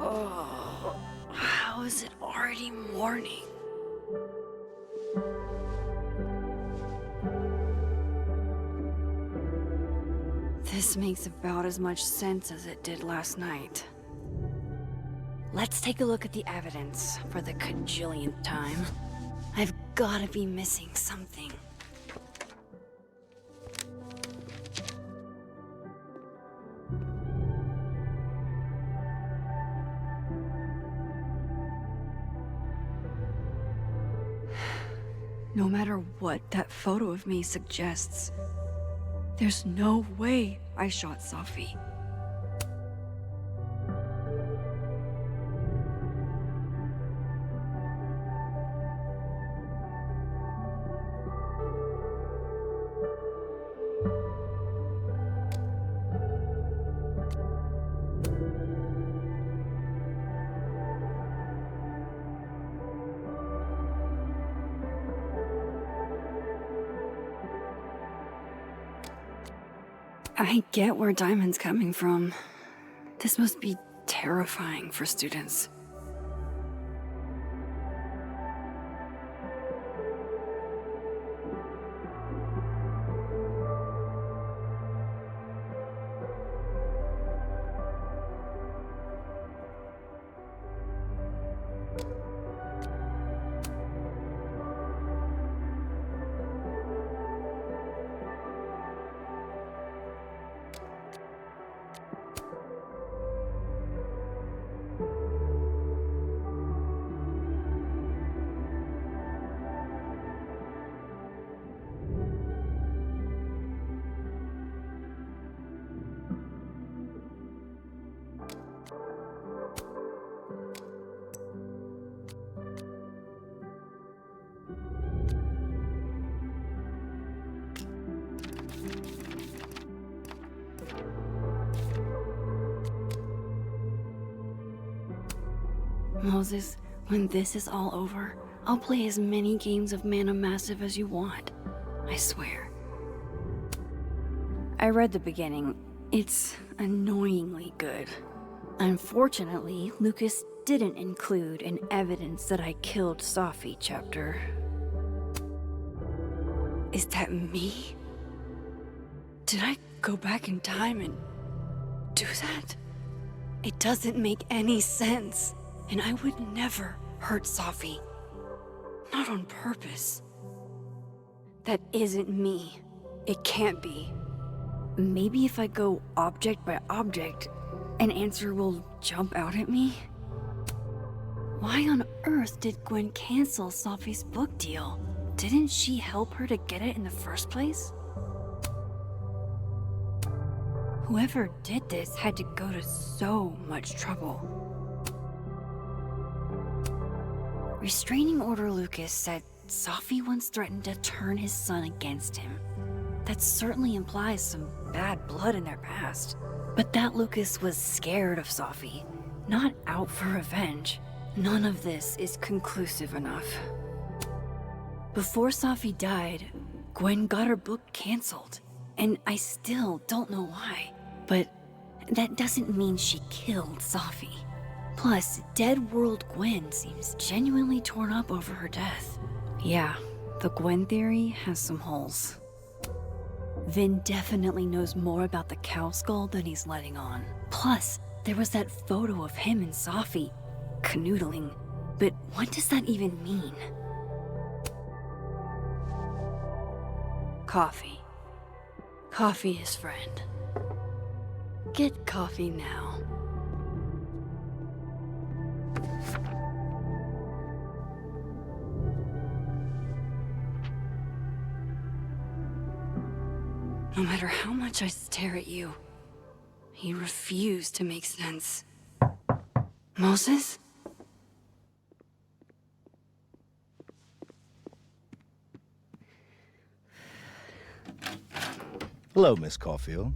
Oh, how is it already morning? This makes about as much sense as it did last night. Let's take a look at the evidence for the cajillionth time. I've gotta be missing something. No matter what that photo of me suggests, there's no way I shot Safi. I get where Diamond's coming from. This must be terrifying for students. Moses, when this is all over, I'll play as many games of Mana Massive as you want. I swear. I read the beginning. It's annoyingly good. Unfortunately, Lucas didn't include an evidence that I killed Safi chapter. Is that me? Did I go back in time and do that? It doesn't make any sense. And I would never hurt Safi. Not on purpose. That isn't me. It can't be. Maybe if I go object by object, an answer will jump out at me? Why on earth did Gwen cancel Safi's book deal? Didn't she help her to get it in the first place? Whoever did this had to go to so much trouble. Restraining Order Lucas said Safi once threatened to turn his son against him. That certainly implies some bad blood in their past. But that Lucas was scared of Safi, not out for revenge. None of this is conclusive enough. Before Safi died, Gwen got her book canceled. And I still don't know why. But that doesn't mean she killed Safi. Plus, Dead World Gwen seems genuinely torn up over her death. Yeah, the Gwen theory has some holes. Vin definitely knows more about the cow skull than he's letting on. Plus, there was that photo of him and Safi canoodling. But what does that even mean? Coffee. Coffee is friend. Get coffee now. No matter how much I stare at you, you refuse to make sense. Moses? Hello, Miss Caulfield.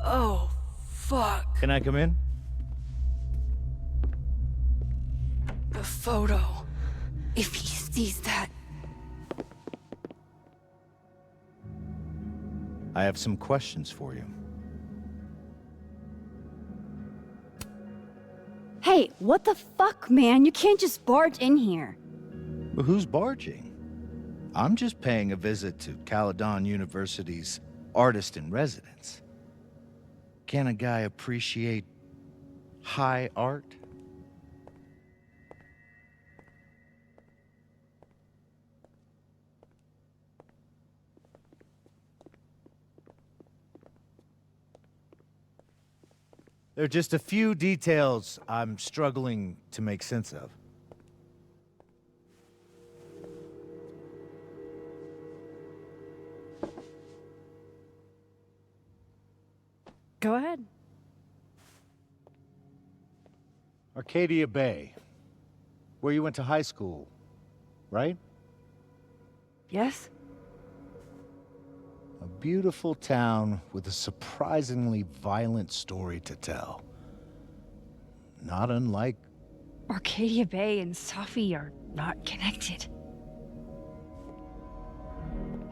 Oh, fuck. Can I come in? The photo. If he sees that... I have some questions for you. Hey! Hey, what the fuck, man? You can't just barge in here. Well, who's barging? I'm just paying a visit to Caledon University's artist in residence. Can a guy appreciate high art? There are just a few details I'm struggling to make sense of. Go ahead. Arcadia Bay, where you went to high school, right? Yes? A beautiful town with a surprisingly violent story to tell. Not unlike... Arcadia Bay and Safi are not connected.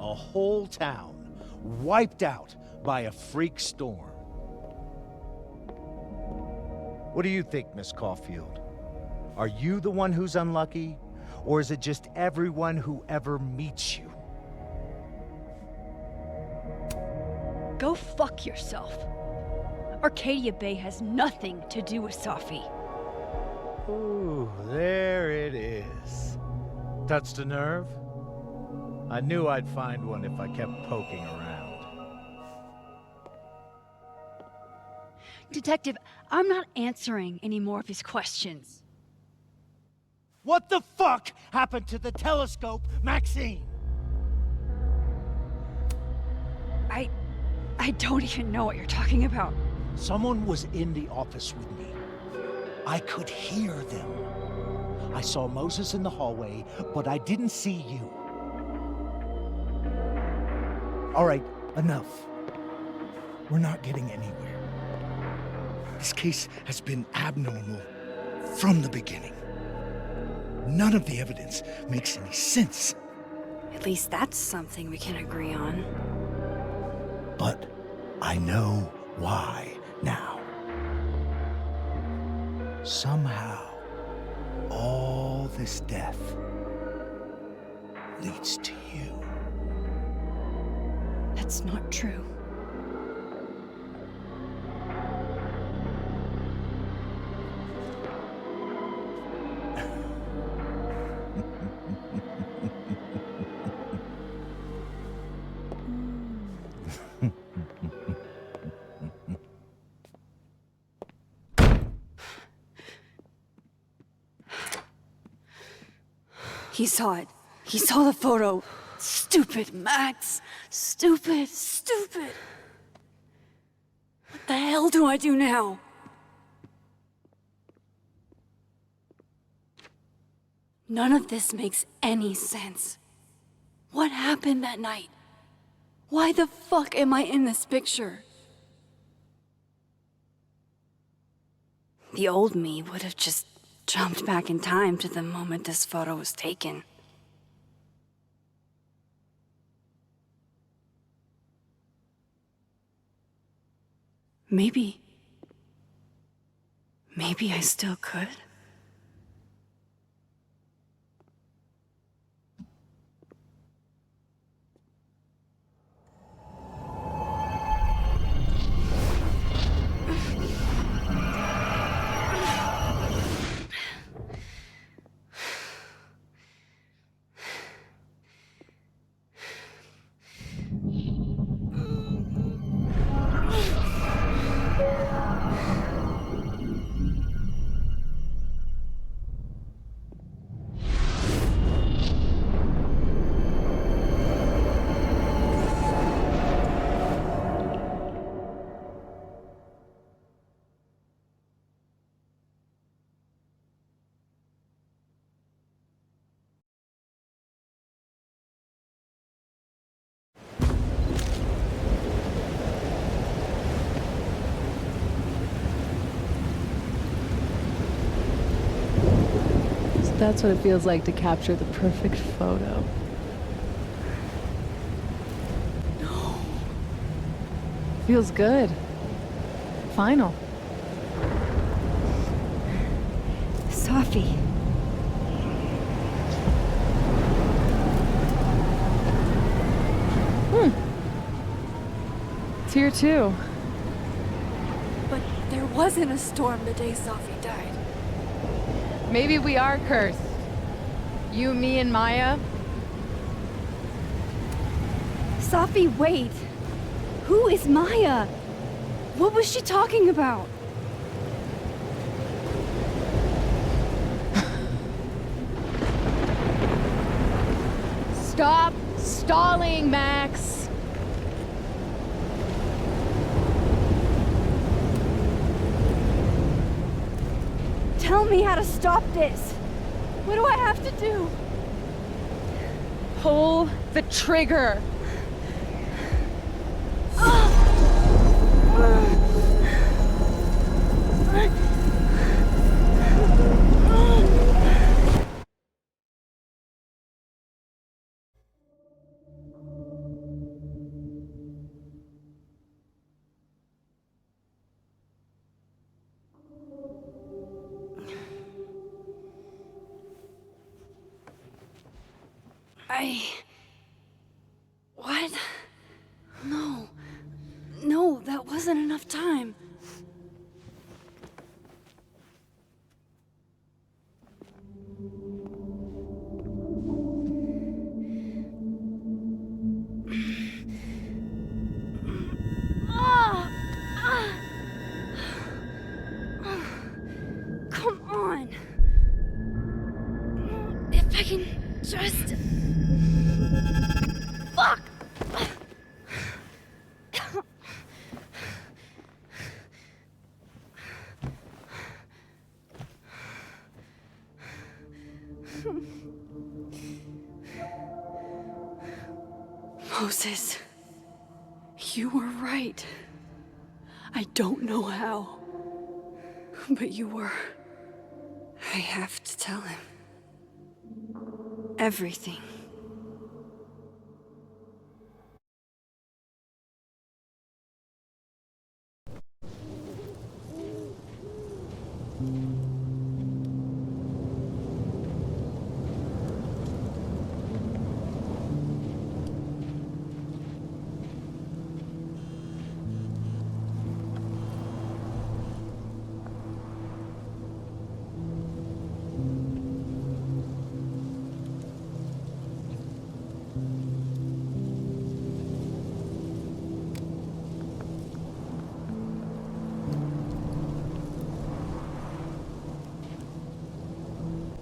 a whole town wiped out by a freak storm. What do you think, Miss Caulfield? Are you the one who's unlucky? Or is it just everyone who ever meets you? Go fuck yourself. Arcadia Bay has nothing to do with Safi. Ooh, there it is. Touched a nerve? I knew I'd find one if I kept poking around. Detective, I'm not answering any more of his questions. What the fuck happened to the telescope, Maxine? I don't even know what you're talking about. Someone was in the office with me. I could hear them. I saw Moses in the hallway, but I didn't see you. All right, enough. We're not getting anywhere. This case has been abnormal from the beginning. None of the evidence makes any sense. At least that's something we can agree on. But I know why now. Somehow, all this death leads to you. That's not true. He saw it. He saw the photo. Stupid, Max. Stupid, stupid. What the hell do I do now? None of this makes any sense. What happened that night? Why the fuck am I in this picture? The old me would have just jumped back in time to the moment this photo was taken. Maybe I still could. That's what it feels like to capture the perfect photo. No. Feels good. Final. Sophie. It's here too. But there wasn't a storm the day Sophie died. Maybe we are cursed. You, me, and Maya. Sophie, wait! Who is Maya? What was she talking about? Stop stalling, Max. Tell me how to stop this! What do I have to do? Pull the trigger. What? No. No, that wasn't enough time. Come on. If I can just... Fuck! Moses, you were right. I don't know how, but you were. I have to tell him. Everything.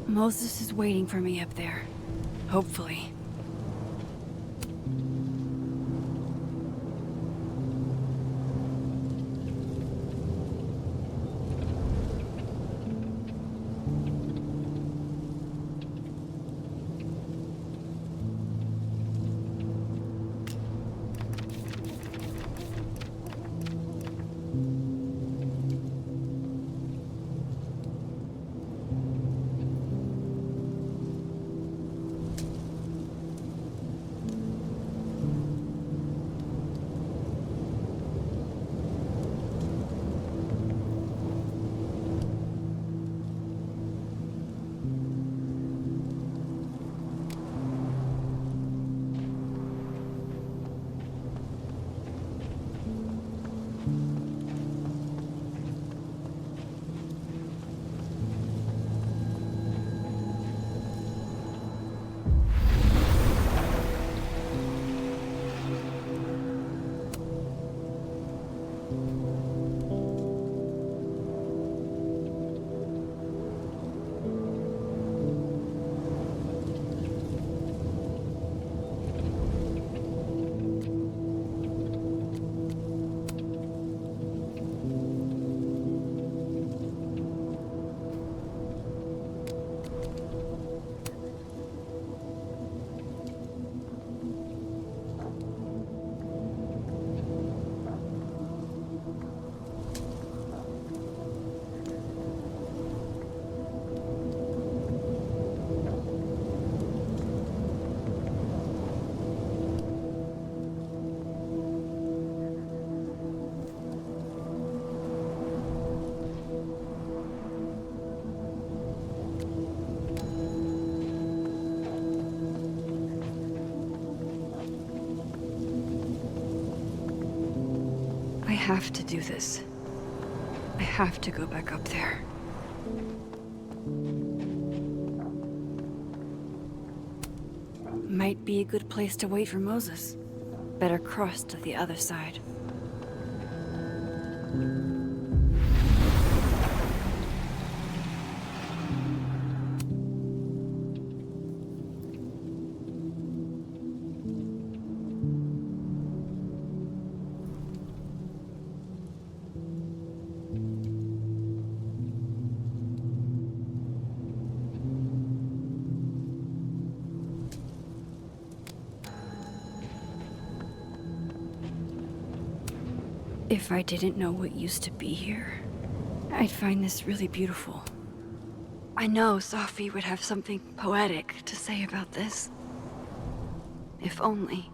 Moses is waiting for me up there. Hopefully. have to do this. I have to go back up there. Might be a good place to wait for Moses. Better cross to the other side. If I didn't know what used to be here, I'd find this really beautiful. I know Sophie would have something poetic to say about this. If only.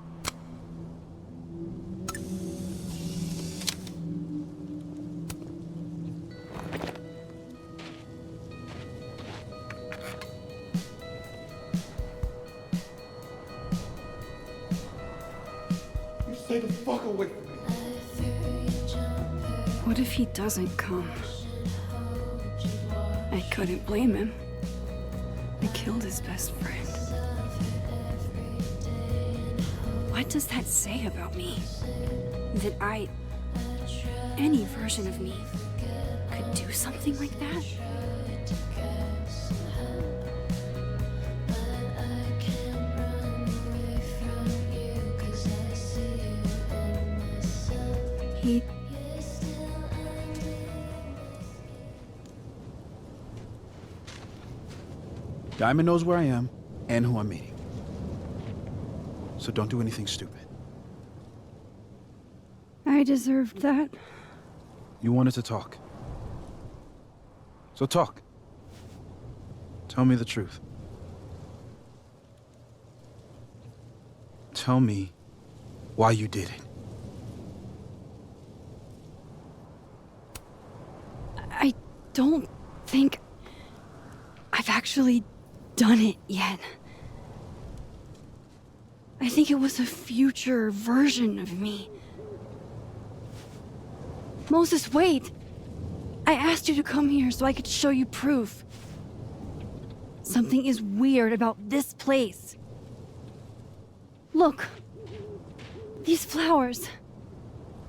You stay the fuck away from me. What if he doesn't come? I couldn't blame him. I killed his best friend. What does that say about me? That any version of me, could do something like that? He... Diamond knows where I am and who I'm meeting. So don't do anything stupid. I deserved that. You wanted to talk. So talk. Tell me the truth. Tell me why you did it. I don't think I've actually done it yet. I think it was a future version of me. Moses, wait! I asked you to come here so I could show you proof. Something is weird about this place. Look. These flowers.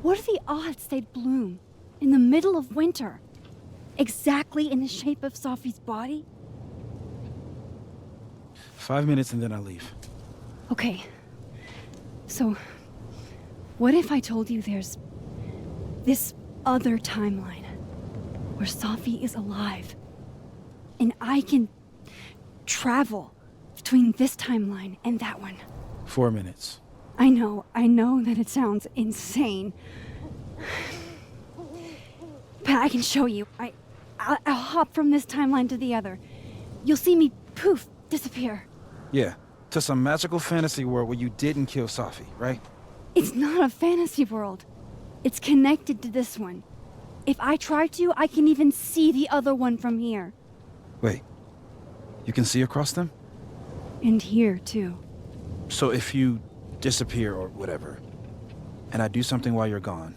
What are the odds they'd bloom in the middle of winter? Exactly in the shape of Sophie's body? 5 minutes and then I'll leave. Okay. So, what if I told you there's this other timeline where Sophie is alive and I can travel between this timeline and that one? 4 minutes. I know that it sounds insane. But I can show you. I'll hop from this timeline to the other. You'll see me, poof, disappear. Yeah, to some magical fantasy world where you didn't kill Sophie, right? It's not a fantasy world. It's connected to this one. If I try to, I can even see the other one from here. Wait, you can see across them? And here, too. So if you disappear or whatever, and I do something while you're gone,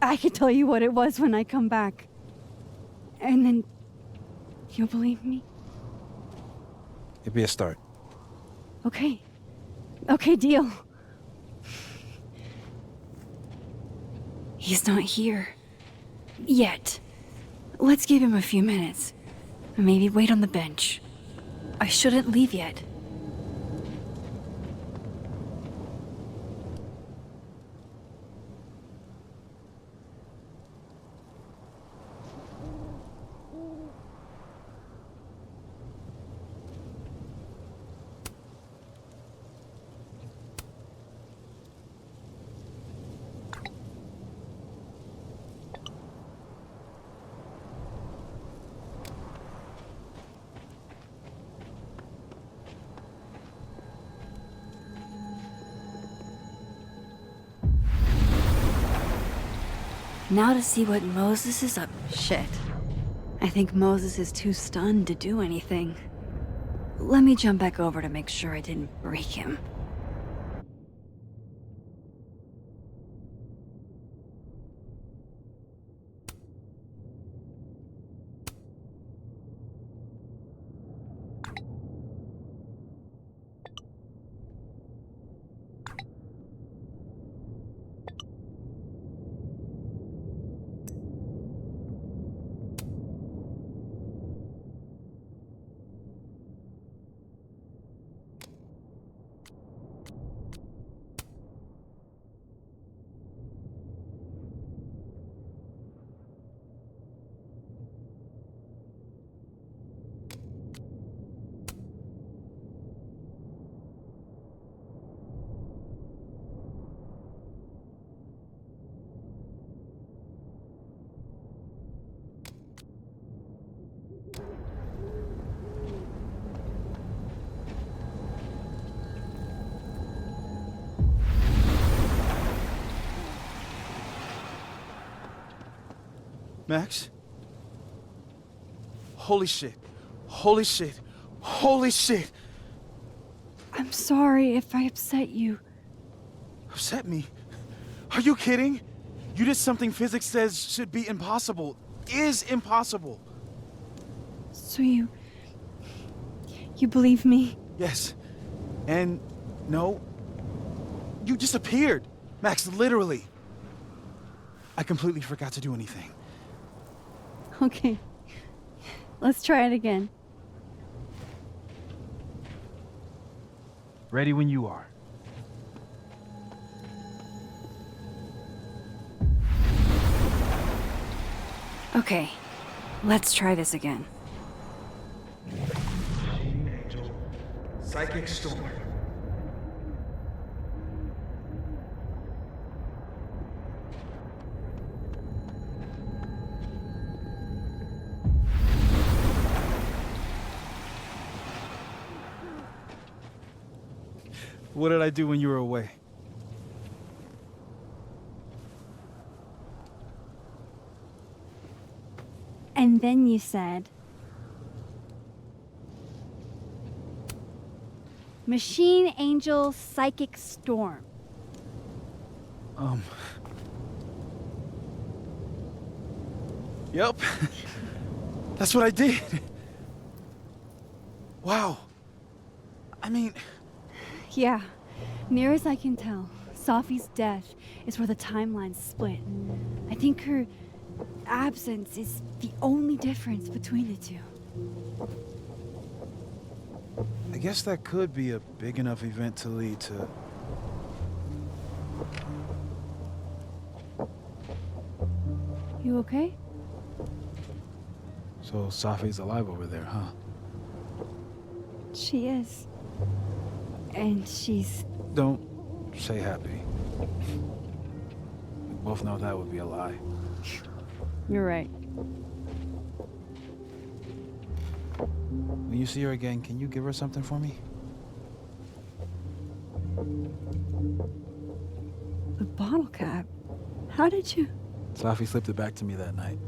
I can tell you what it was when I come back. And then you'll believe me? it'd be a start. Okay. Okay, deal. He's not here. Yet. Let's give him a few minutes. Maybe wait on the bench. I shouldn't leave yet. Now to see what Moses is up... Shit. I think Moses is too stunned to do anything. Let me jump back over to make sure I didn't break him. Max? Holy shit. Holy shit. Holy shit. I'm sorry if I upset you. Upset me? Are you kidding? You did something physics says should be impossible. Is impossible. So you believe me? Yes. And no. You disappeared. Max, literally. I completely forgot to do anything. Okay. Let's try it again. Ready when you are. Okay. Let's try this again. Angel, psychic storm. What did I do when you were away? And then you said, Machine Angel Psychic Storm. Yep. That's what I did. Wow. I mean, Yeah, near as I can tell, Sophie's death is where the timelines split. I think her absence is the only difference between the two. I guess that could be a big enough event to lead to... You okay? So Sophie's alive over there, huh? She is. And she's... Don't say happy. We both know that would be a lie. You're right. When you see her again, can you give her something for me? The bottle cap? How did you... Sophie slipped it back to me that night.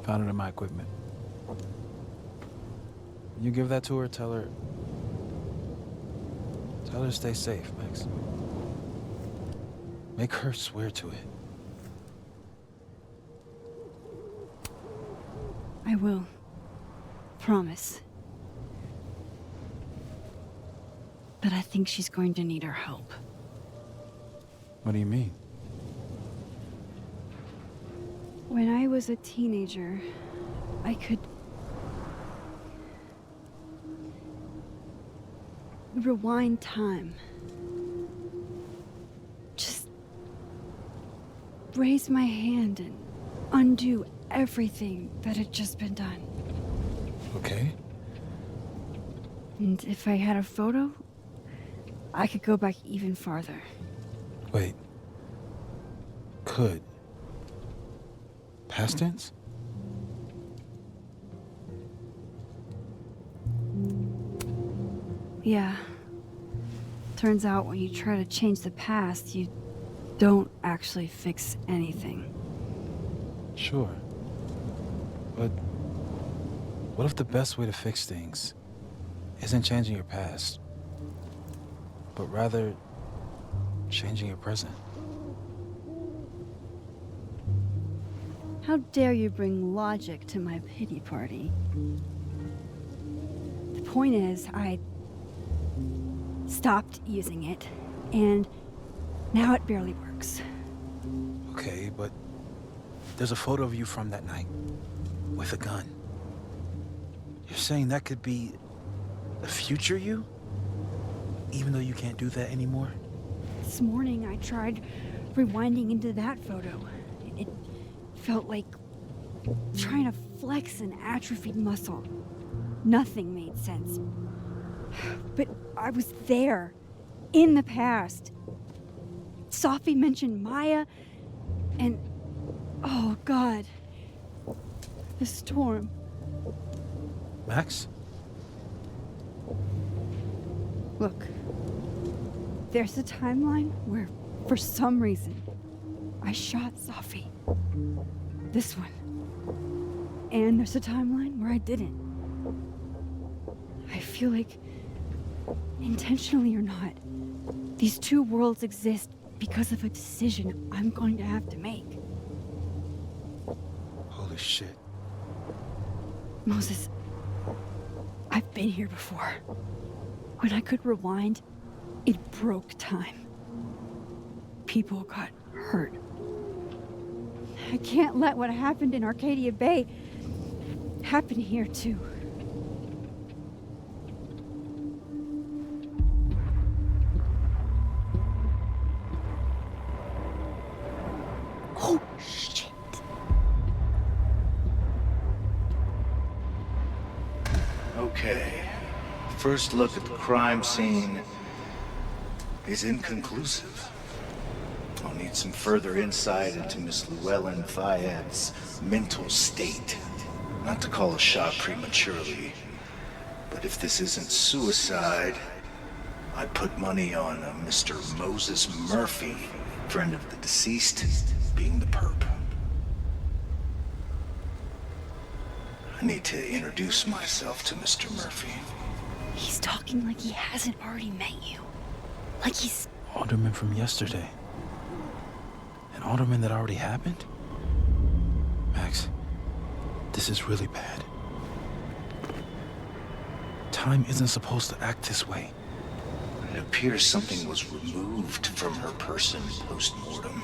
Found it in my equipment. When you give that to her, tell her to stay safe, Max. Make her swear to it. I will. Promise. But I think she's going to need our help. What do you mean? When I was a teenager, I could rewind time. Just raise my hand and undo everything that had just been done. Okay. And if I had a photo, I could go back even farther. Wait. Could. Past tense? Yeah. Turns out when you try to change the past, you don't actually fix anything. Sure. But what if the best way to fix things isn't changing your past, but rather changing your present? How dare you bring logic to my pity party? The point is, I stopped using it, and now it barely works. Okay, but there's a photo of you from that night with a gun. You're saying that could be the future you? Even though you can't do that anymore? This morning, I tried rewinding into that photo. It felt like trying to flex an atrophied muscle. Nothing made sense. But I was there, in the past. Sophie mentioned Maya, and oh God, the storm. Max? Look, there's a timeline where, for some reason, I shot Sophie. This one. And there's a timeline where I didn't. I feel like, intentionally or not, these two worlds exist because of a decision I'm going to have to make. Holy shit. Moses, I've been here before. When I could rewind, it broke time. People got hurt. I can't let what happened in Arcadia Bay happen here too. Oh, shit. Okay. First look at the crime scene is inconclusive. I'll need some further insight into Miss Llewellyn Fayette's mental state. Not to call a shot prematurely, but if this isn't suicide, I'd put money on a Mr. Moses Murphy, friend of the deceased, being the perp. I need to introduce myself to Mr. Murphy. He's talking like he hasn't already met you. Like he's... Alderman from yesterday. An alderman that already happened? Max, this is really bad. Time isn't supposed to act this way. It appears something was removed from her person post-mortem.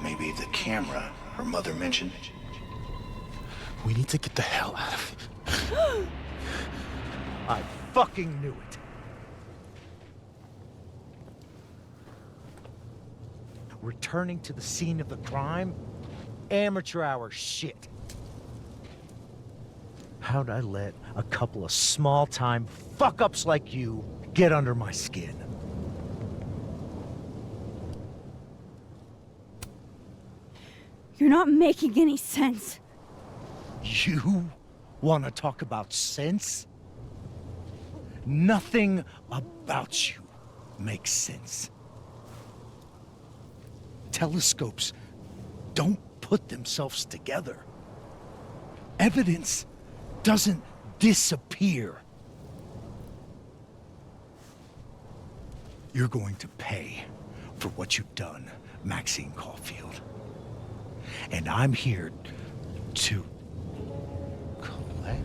Maybe the camera her mother mentioned. We need to get the hell out of here. I fucking knew it. Returning to the scene of the crime? Amateur hour shit. How'd I let a couple of small-time fuck-ups like you get under my skin? You're not making any sense. You want to talk about sense? Nothing about you makes sense. Telescopes don't put themselves together. Evidence doesn't disappear. You're going to pay for what you've done, Maxine Caulfield. And I'm here to collect.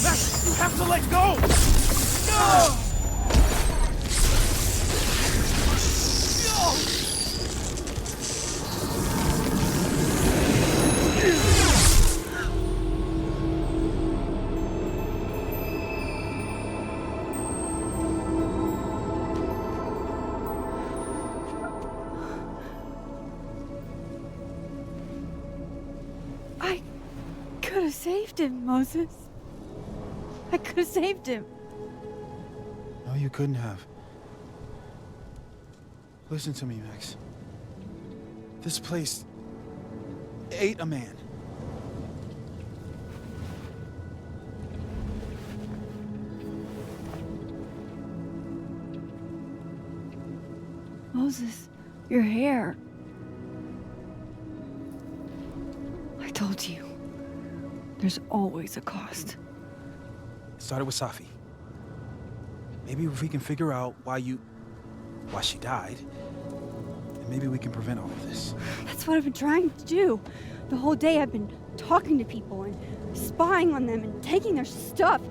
Max, you have to let go! I could have saved him, Moses. I could have saved him. No, you couldn't have. Listen to me, Max. This place ate a man. Moses, your hair. I told you. There's always a cost. It started with Safi. Maybe if we can figure out why she died, then maybe we can prevent all of this. That's what I've been trying to do. The whole day I've been talking to people and spying on them and taking their stuff.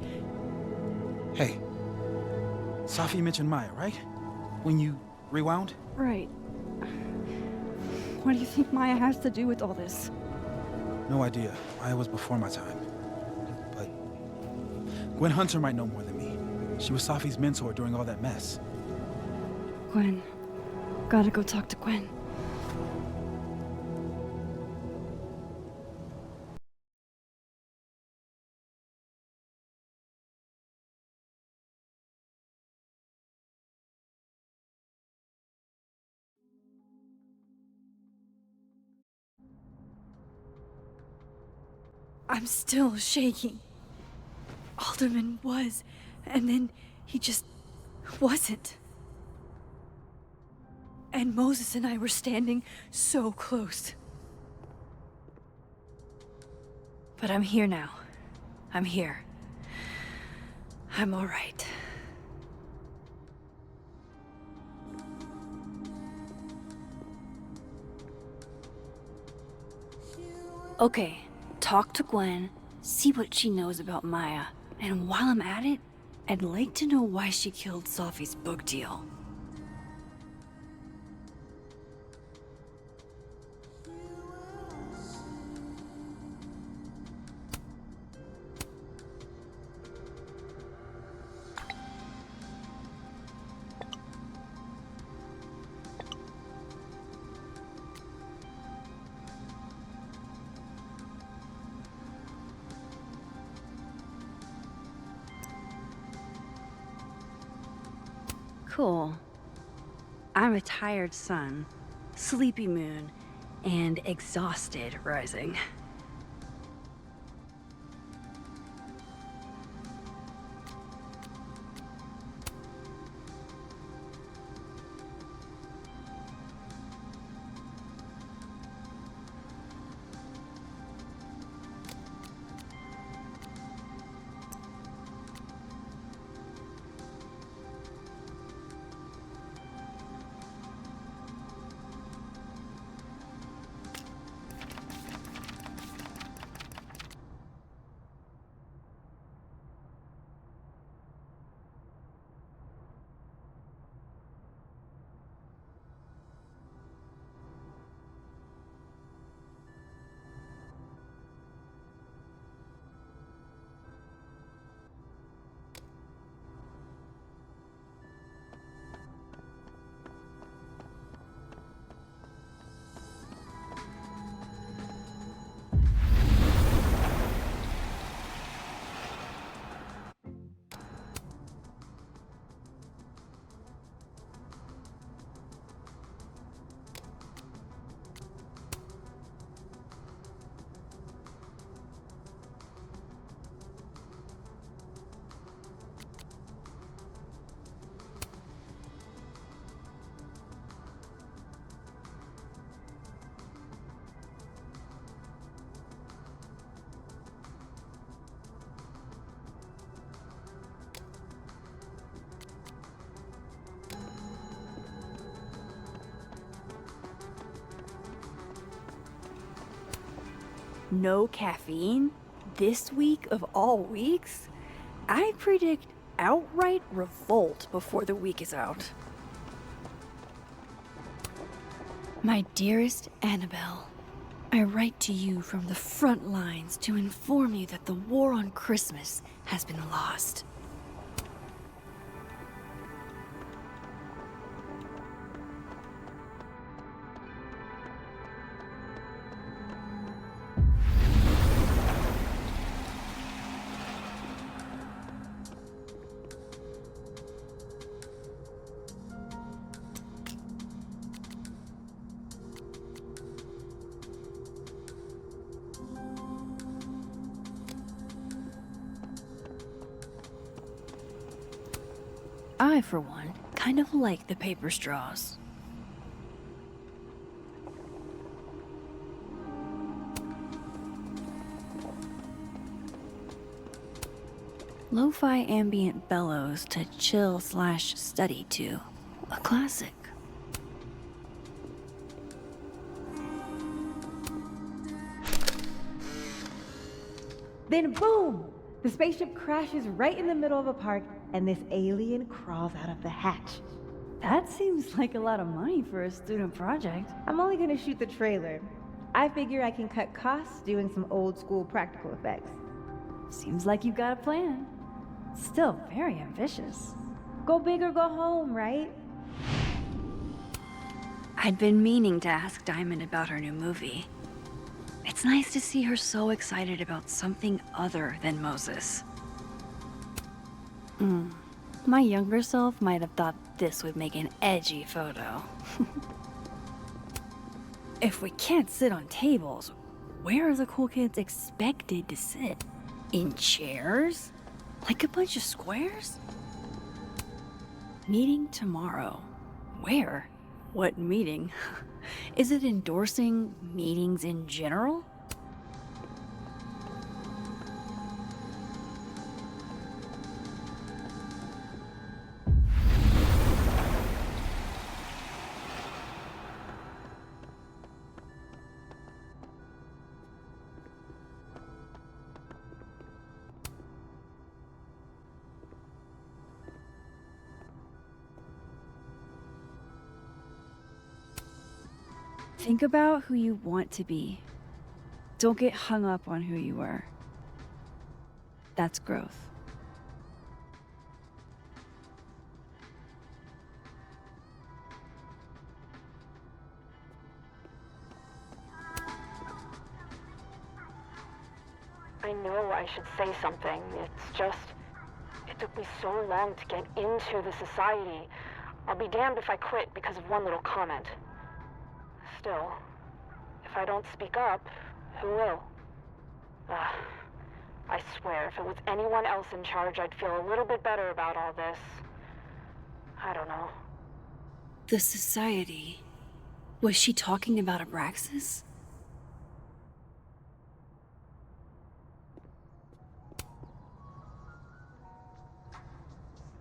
Hey, Safi mentioned Maya, right? When you rewound? Right. What do you think Maya has to do with all this? No idea. Maya was before my time. But Gwen Hunter might know more than me. She was Safi's mentor during all that mess. Gwen. Gotta go talk to Gwen. I'm still shaking. Alderman was, and then he just wasn't. And Moses and I were standing so close. But I'm here now. I'm here. I'm all right. Okay, talk to Gwen, see what she knows about Maya, and while I'm at it, I'd like to know why she killed Safi's book deal. Cool. I'm a tired sun, sleepy moon, and exhausted rising. No caffeine? This week of all weeks? I predict outright revolt before the week is out. My dearest Annabelle, I write to you from the front lines to inform you that the war on Christmas has been lost. I, for one, kind of like the paper straws. Lo-fi ambient bellows to chill/study to. A classic. Then boom! The spaceship crashes right in the middle of a park, and this alien crawls out of the hatch. That seems like a lot of money for a student project. I'm only gonna shoot the trailer. I figure I can cut costs doing some old school practical effects. Seems like you've got a plan. Still very ambitious. Go big or go home, right? I'd been meaning to ask Diamond about her new movie. It's nice to see her so excited about something other than Moses. My younger self might have thought this would make an edgy photo. If we can't sit on tables, where are the cool kids expected to sit? In chairs? Like a bunch of squares? Meeting tomorrow. Where? What meeting? Is it endorsing meetings in general? Think about who you want to be. Don't get hung up on who you were. That's growth. I know I should say something. It's just, it took me so long to get into the society. I'll be damned if I quit because of one little comment. Still, if I don't speak up, who will? I swear, if it was anyone else in charge, I'd feel a little bit better about all this. I don't know. The society. Was she talking about Abraxas?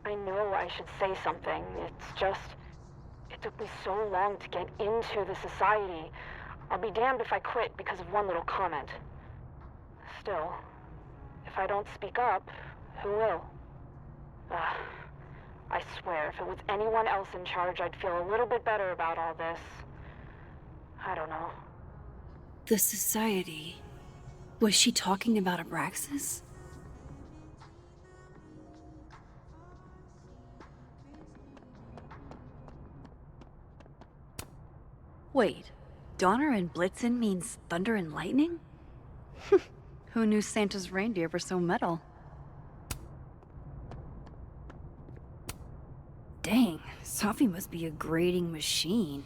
I know I should say something. It's just, it took me so long to get into the society. I'll be damned if I quit because of one little comment. Still, if I don't speak up, who will? I swear, if it was anyone else in charge, I'd feel a little bit better about all this. I don't know. The society. Was she talking about Abraxas? Wait, Donner and Blitzen means thunder and lightning? Who knew Santa's reindeer were so metal? Dang, Sophie must be a grading machine.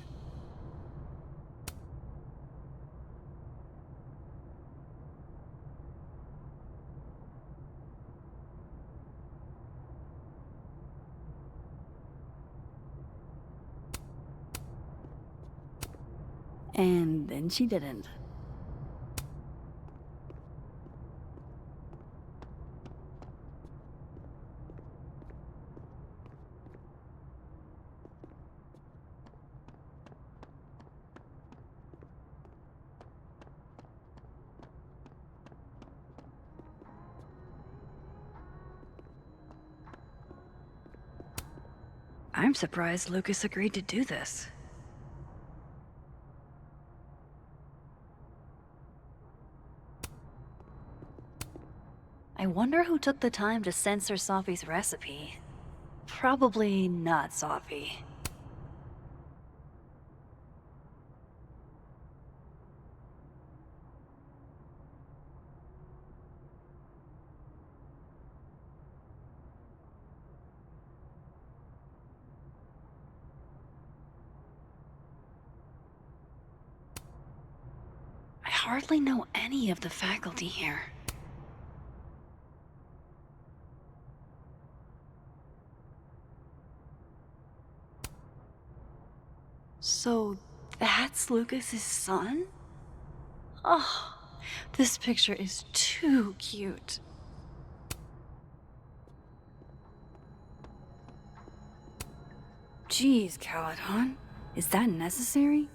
And then she didn't. I'm surprised Lucas agreed to do this. I wonder who took the time to censor Sophie's recipe. Probably not Sophie. I hardly know any of the faculty here. So that's Lucas's son? Oh, this picture is too cute. Jeez, Caladon. Is that necessary?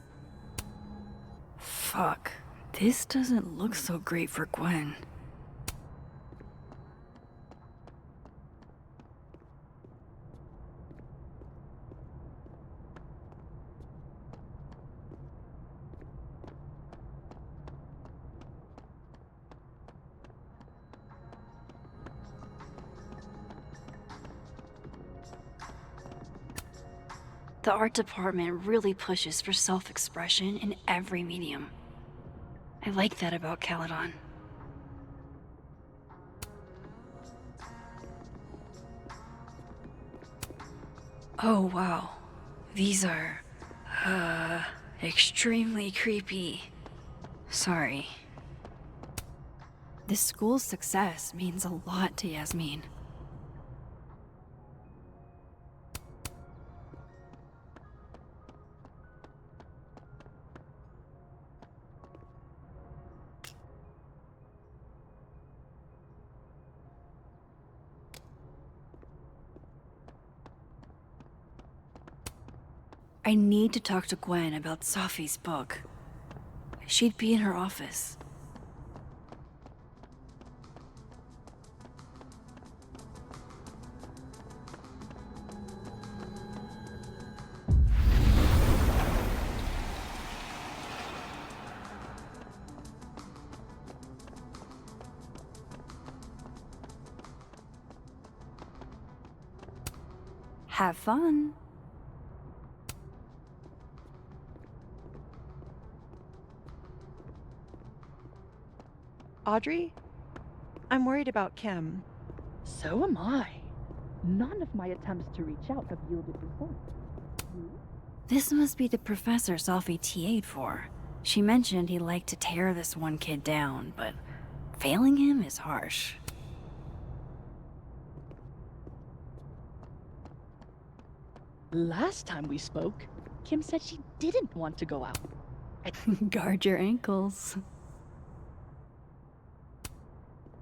Fuck. This doesn't look so great for Gwen. The art department really pushes for self-expression in every medium. I like that about Caladon. Oh wow. These are, extremely creepy. Sorry. This school's success means a lot to Yasmin. I need to talk to Gwen about Sophie's book. She'd be in her office. Have fun. Audrey? I'm worried about Kim. So am I. None of my attempts to reach out have yielded results. This must be the professor Sophie TA'd for. She mentioned he liked to tear this one kid down, but failing him is harsh. Last time we spoke, Kim said she didn't want to go out. Guard your ankles.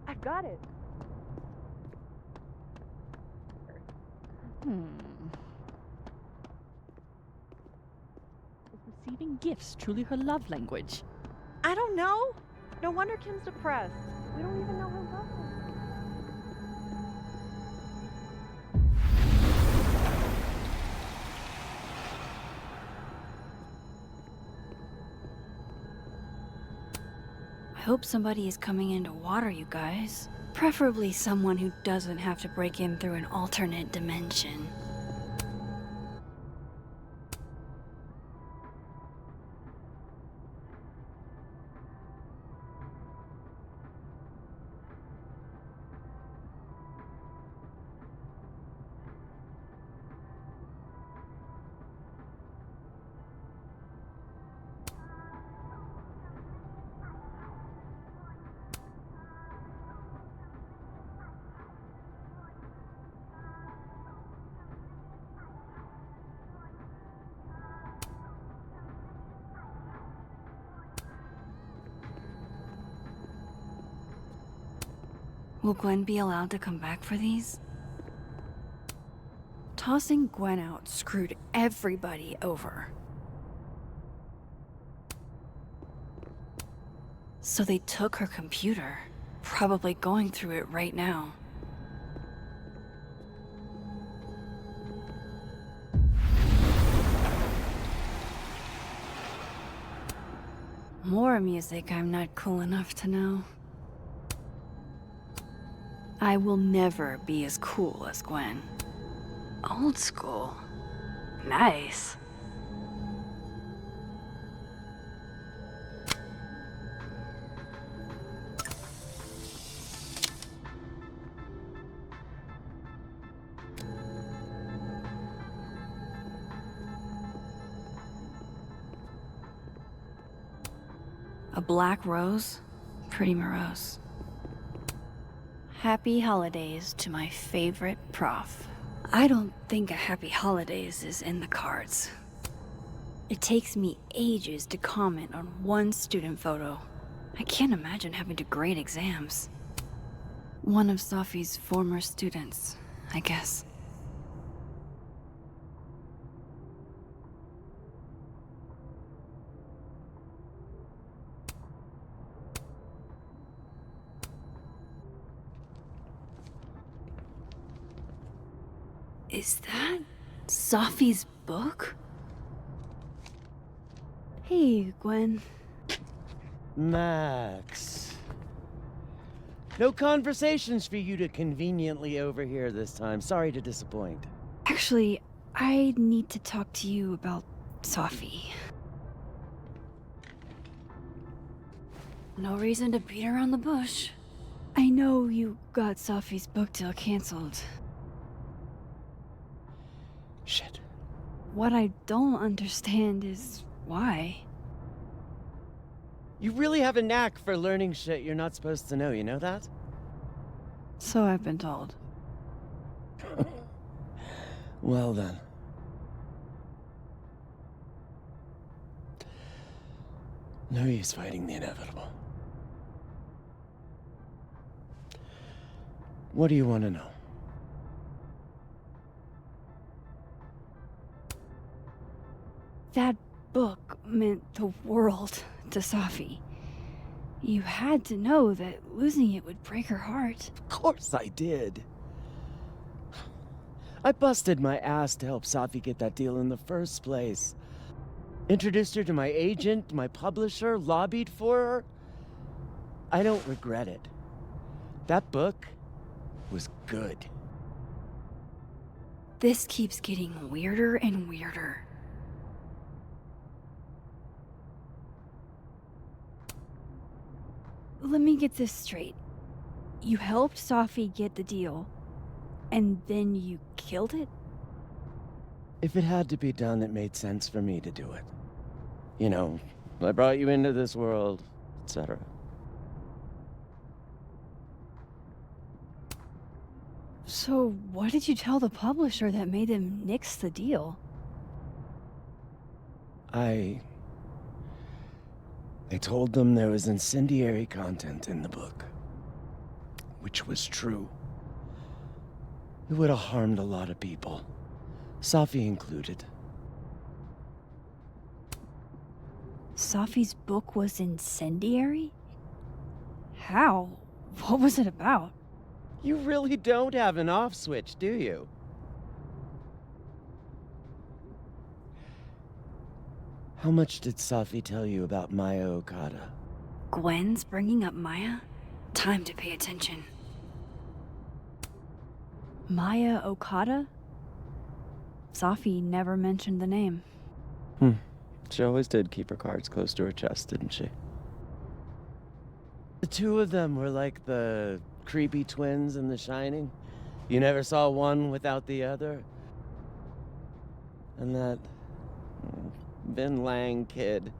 I've got it. Is receiving gifts truly her love language? I don't know. No wonder Kim's depressed. We don't even know her love language. I hope somebody is coming in to water you guys. Preferably someone who doesn't have to break in through an alternate dimension. Will Gwen be allowed to come back for these? Tossing Gwen out screwed everybody over. So they took her computer, probably going through it right now. More music I'm not cool enough to know. I will never be as cool as Gwen. Old school. Nice. A black rose? Pretty morose. Happy holidays to my favorite prof. I don't think a happy holidays is in the cards. It takes me ages to comment on one student photo. I can't imagine having to grade exams. One of Sophie's former students, I guess. Is that Sophie's book? Hey, Gwen. Max. No conversations for you to conveniently overhear this time. Sorry to disappoint. Actually, I need to talk to you about Sophie. No reason to beat around the bush. I know you got Sophie's book deal canceled. Shit. What I don't understand is why. You really have a knack for learning shit you're not supposed to know, you know that? So I've been told. Well then. No use fighting the inevitable. What do you want to know? That book meant the world to Sophie. You had to know that losing it would break her heart. Of course I did. I busted my ass to help Sophie get that deal in the first place. Introduced her to my agent, my publisher, lobbied for her. I don't regret it. That book was good. This keeps getting weirder and weirder. Let me get this straight. You helped Sophie get the deal, and then you killed it? If it had to be done, it made sense for me to do it. You know, I brought you into this world, etc. So what did you tell the publisher that made them nix the deal? I told them there was incendiary content in the book. Which was true. It would have harmed a lot of people. Sophie included. Sophie's book was incendiary? How? What was it about? You really don't have an off switch, do you? How much did Sophie tell you about Maya Okada? Gwen's bringing up Maya? Time to pay attention. Maya Okada? Sophie never mentioned the name. She always did keep her cards close to her chest, didn't she? The two of them were like the creepy twins in The Shining. You never saw one without the other. And that Vin Lang kid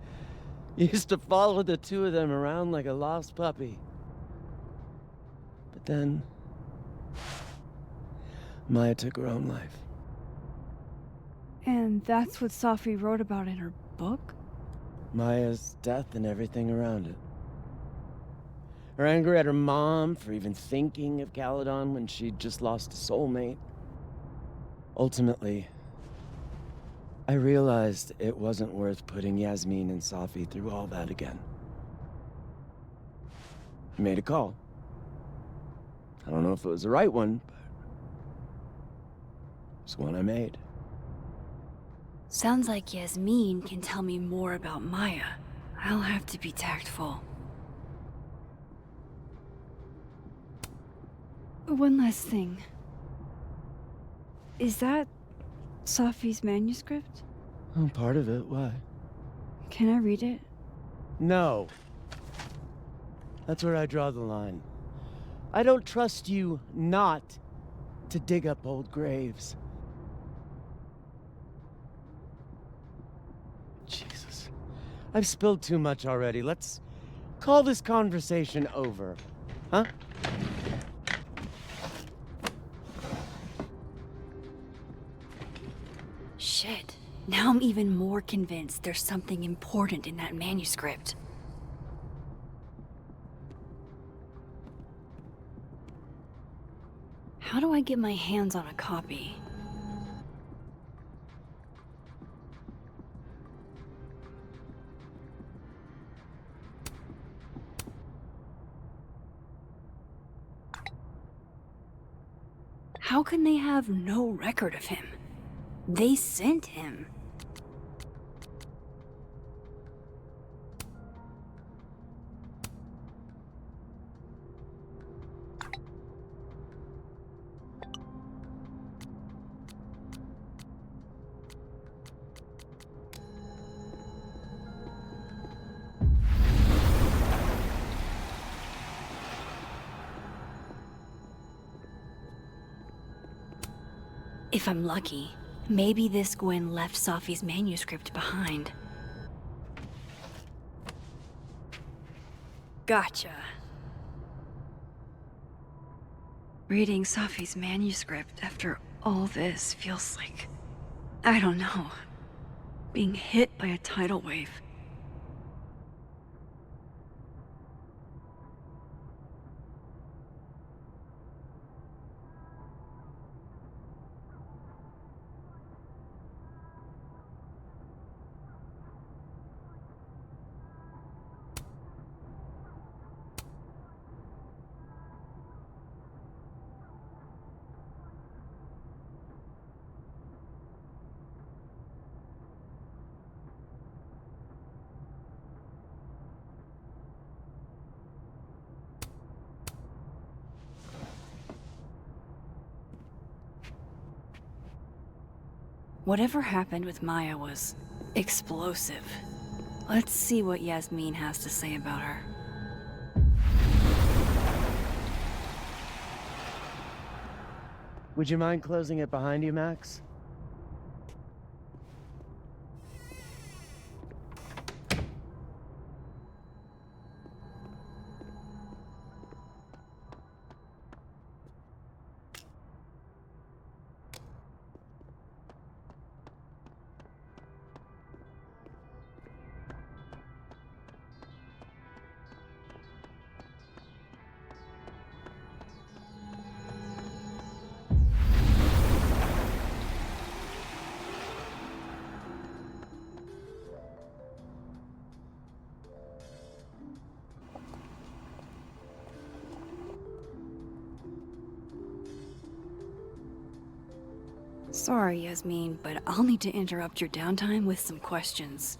used to follow the two of them around like a lost puppy. But then Maya took her own life. And that's what Sophie wrote about in her book? Maya's death and everything around it. Her anger at her mom for even thinking of Caledon when she'd just lost a soulmate. Ultimately, I realized it wasn't worth putting Yasmin and Sophie through all that again. I made a call. I don't know if it was the right one, but it's one I made. Sounds like Yasmin can tell me more about Maya. I'll have to be tactful. One last thing. Is that Sophie's manuscript? Oh, part of it. Why? Can I read it? No. That's where I draw the line. I don't trust you not to dig up old graves. Jesus. I've spilled too much already. Let's call this conversation over. Huh? Shit. Now I'm even more convinced there's something important in that manuscript. How do I get my hands on a copy? How can they have no record of him? They sent him. If I'm lucky, maybe this Gwen left Safi's manuscript behind. Gotcha. Reading Safi's manuscript after all this feels like, I don't know, being hit by a tidal wave. Whatever happened with Maya was explosive. Let's see what Yasmin has to say about her. Would you mind closing it behind you, Max? Sorry, Yasmin, but I'll need to interrupt your downtime with some questions.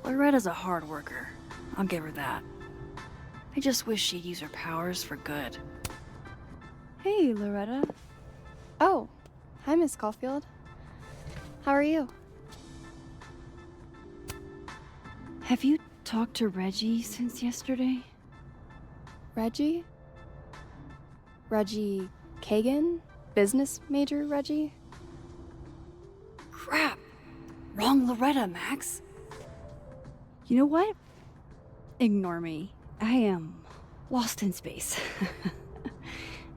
Loretta's a hard worker. I'll give her that. I just wish she'd use her powers for good. Hey, Loretta. Oh, hi, Miss Caulfield. How are you? Have you talked to Reggie since yesterday? Reggie? Reggie Kagan? Business major Reggie? Crap! Wrong Loretta, Max. You know what? Ignore me. I am lost in space.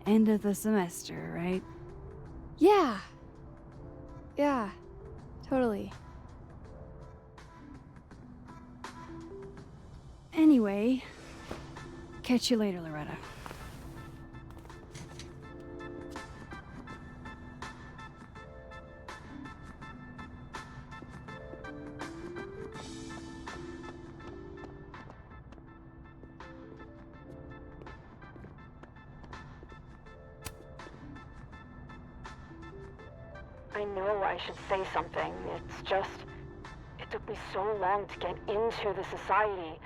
End of the semester, right? Yeah. Yeah, totally. Anyway, catch you later, Loretta. I know I should say something. It's just, it took me so long to get into the society.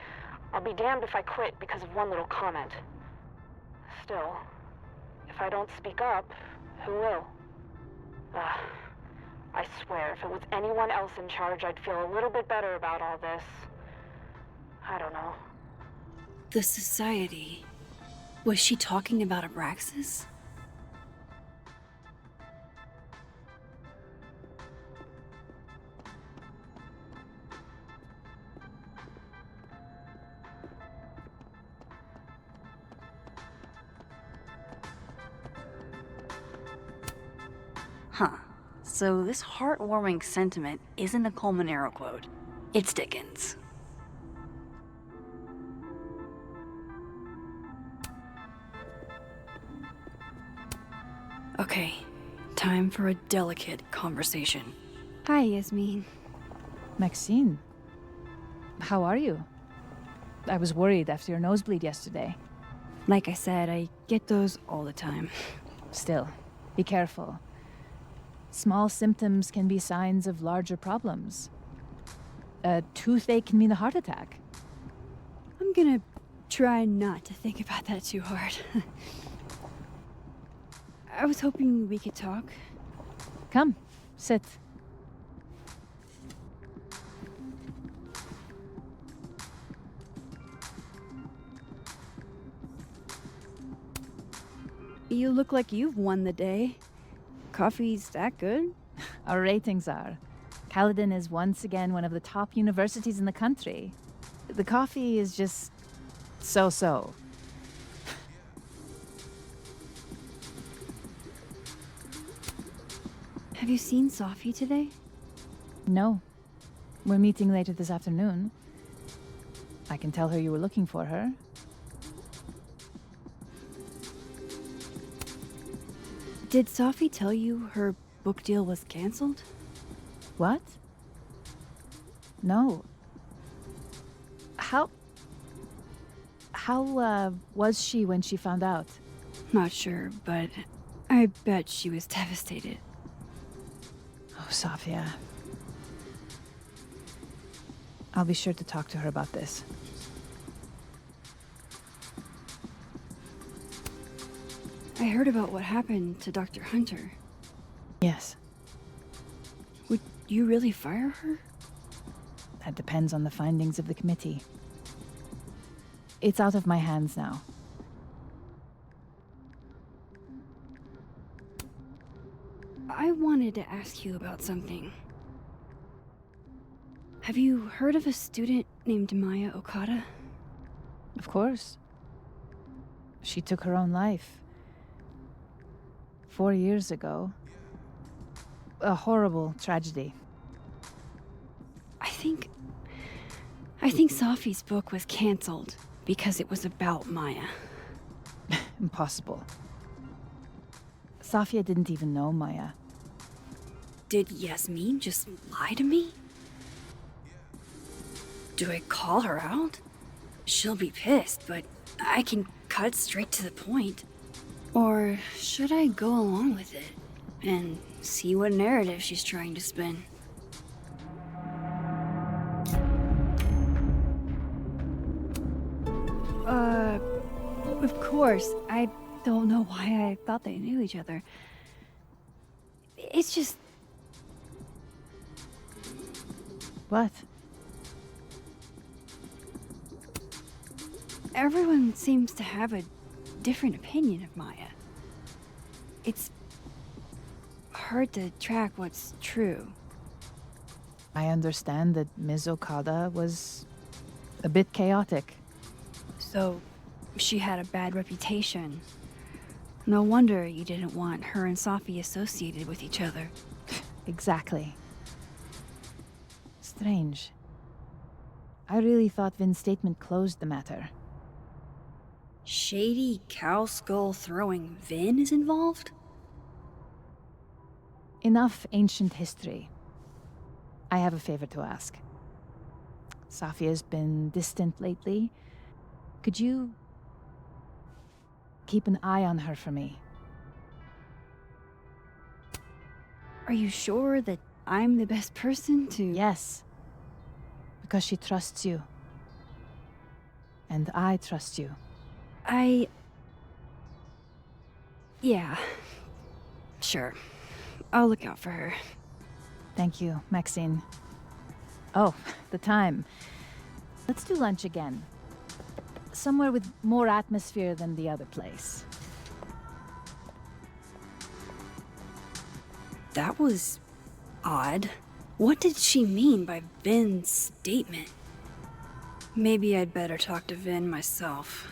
I'll be damned if I quit because of one little comment. Still, if I don't speak up, who will? I swear, if it was anyone else in charge, I'd feel a little bit better about all this. I don't know. The society. Was she talking about Abraxas? Huh. So this heartwarming sentiment isn't a Colmenero quote. It's Dickens. Okay, time for a delicate conversation. Hi, Yasmin. Maxine, how are you? I was worried after your nosebleed yesterday. Like I said, I get those all the time. Still, be careful. Small symptoms can be signs of larger problems. A toothache can mean a heart attack. I'm gonna try not to think about that too hard. I was hoping we could talk. Come, sit. You look like you've won the day. Coffee's that good? Our ratings are. Caledon is once again one of the top universities in the country. The coffee is just so-so. Have you seen Sophie today? No. We're meeting later this afternoon. I can tell her you were looking for her. Did Sophie tell you her book deal was canceled? What? No. How was she when she found out? Not sure, but I bet she was devastated. Oh, Sophia. I'll be sure to talk to her about this. I heard about what happened to Dr. Hunter. Yes. Would you really fire her? That depends on the findings of the committee. It's out of my hands now. I wanted to ask you about something. Have you heard of a student named Maya Okada? Of course. She took her own life. 4 years ago. A horrible tragedy. I think Sophie's book was canceled because it was about Maya. Impossible. Safia didn't even know Maya. Did Yasmin just lie to me? Do I call her out? She'll be pissed, but I can cut straight to the point. Or should I go along with it and see what narrative she's trying to spin? Of course. I don't know why I thought they knew each other. It's just... What? Everyone seems to have a different opinion of Maya. It's hard to track what's true. I understand that Ms. Okada was a bit chaotic. So, she had a bad reputation. No wonder you didn't want her and Sophie associated with each other. Exactly. Strange. I really thought Vin's statement closed the matter. Shady cow skull throwing Vin is involved? Enough ancient history. I have a favor to ask. Safia's been distant lately. Could you keep an eye on her for me? Are you sure that I'm the best person to... Yes. Because she trusts you. And I trust you. Yeah. Sure. I'll look out for her. Thank you, Maxine. Oh, the time. Let's do lunch again. Somewhere with more atmosphere than the other place. That was... odd. What did she mean by Vin's statement? Maybe I'd better talk to Vin myself.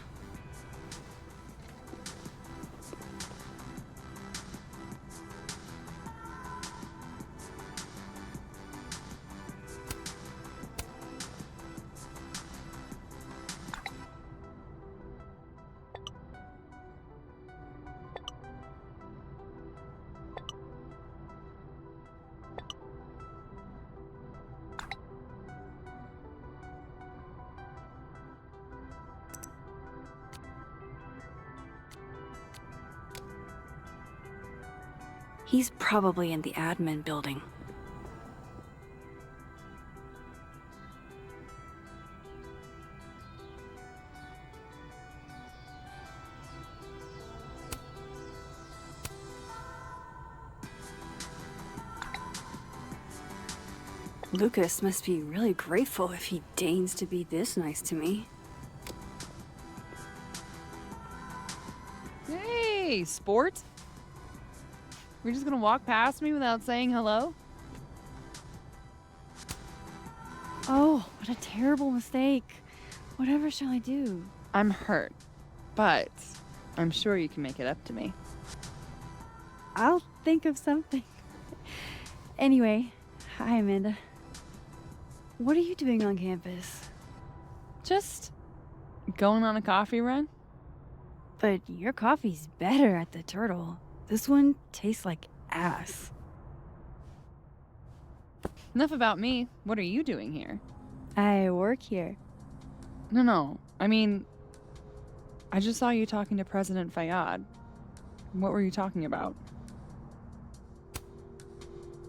He's probably in the admin building. Lucas must be really grateful if he deigns to be this nice to me. Hey, sport. We're just gonna walk past me without saying hello? Oh, what a terrible mistake. Whatever shall I do? I'm hurt, but I'm sure you can make it up to me. I'll think of something. Anyway, hi, Amanda. What are you doing on campus? Just going on a coffee run? But your coffee's better at the Turtle. This one tastes like ass. Enough about me. What are you doing here? I work here. No. I mean, I just saw you talking to President Fayyad. What were you talking about?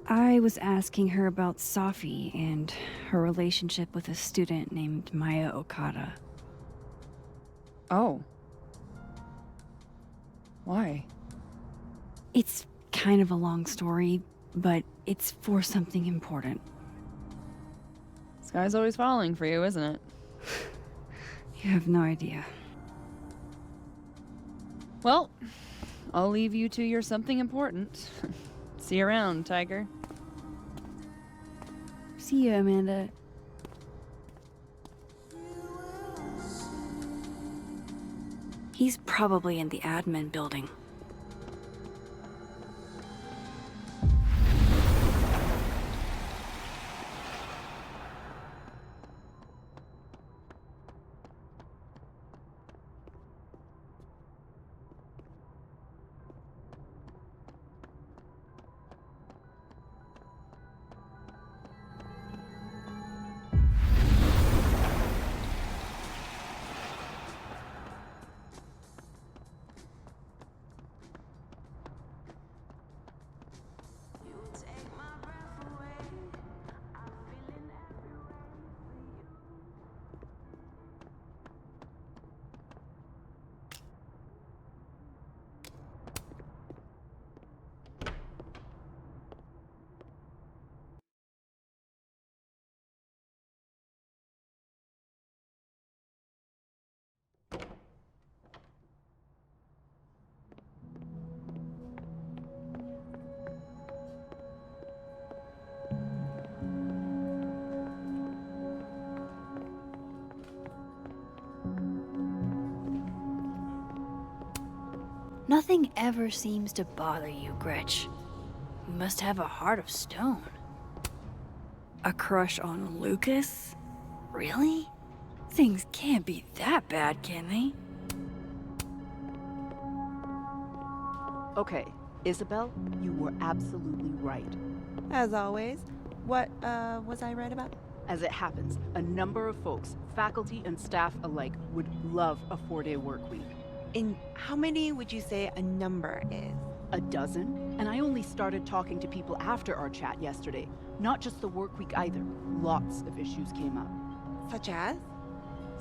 I was asking her about Safi and her relationship with a student named Maya Okada. Oh. Why? It's kind of a long story, but it's for something important. Sky's always falling for you, isn't it? You have no idea. Well, I'll leave you to your something important. See you around, Tiger. See you, Amanda. He's probably in the admin building. Nothing ever seems to bother you, Gretch. You must have a heart of stone. A crush on Lucas? Really? Things can't be that bad, can they? Okay, Isabel, you were absolutely right. As always. What, was I right about? As it happens, a number of folks, faculty and staff alike, would love a 4-day work week. And how many would you say a number is? A dozen? And I only started talking to people after our chat yesterday. Not just the work week either. Lots of issues came up. Such as?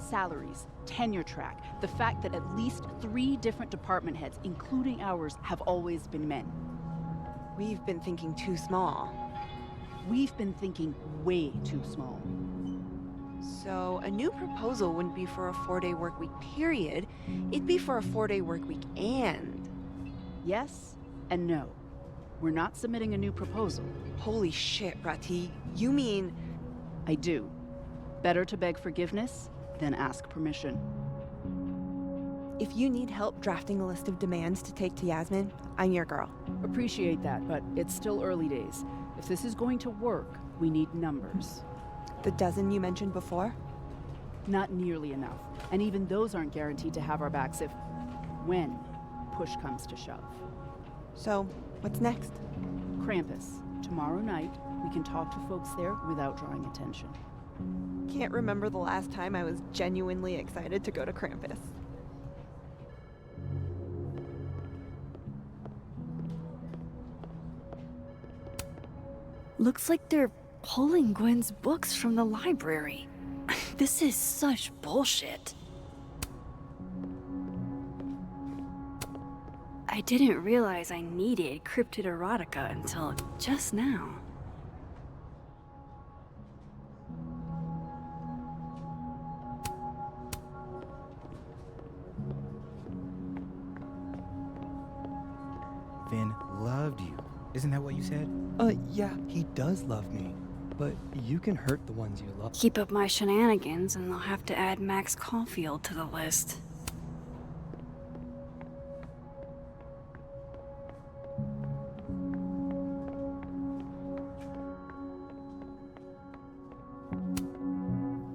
Salaries, tenure track, the fact that at least 3 different department heads, including ours, have always been men. We've been thinking too small. We've been thinking way too small. So a new proposal wouldn't be for a 4-day work week period. It'd be for a 4-day work week and... Yes and no. We're not submitting a new proposal. Holy shit, Rati. You mean... I do. Better to beg forgiveness than ask permission. If you need help drafting a list of demands to take to Yasmin, I'm your girl. Appreciate that, but it's still early days. If this is going to work, we need numbers. The dozen you mentioned before? Not nearly enough. And even those aren't guaranteed to have our backs if... when push comes to shove. So, what's next? Krampus. Tomorrow night, we can talk to folks there without drawing attention. Can't remember the last time I was genuinely excited to go to Krampus. Looks like they're pulling Gwen's books from the library. This is such bullshit. I didn't realize I needed cryptid erotica until just now. Vin loved you. Isn't that what you said? Yeah, he does love me. But you can hurt the ones you love. Keep up my shenanigans and I'll have to add Max Caulfield to the list.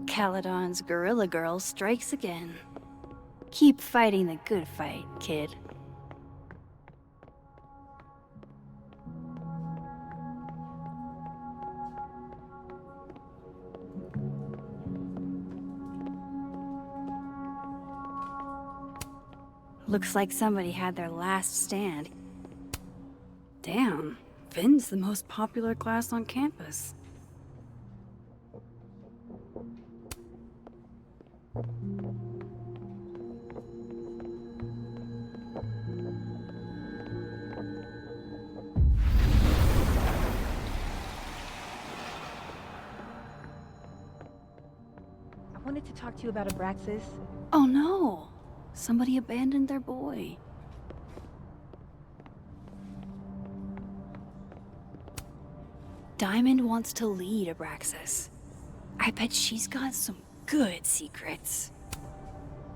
Caledon's Gorilla Girl strikes again. Keep fighting the good fight, kid. Looks like somebody had their last stand. Damn, Vin's the most popular class on campus. I wanted to talk to you about Abraxas. Oh no! Somebody abandoned their boy. Diamond wants to lead Abraxas. I bet she's got some good secrets.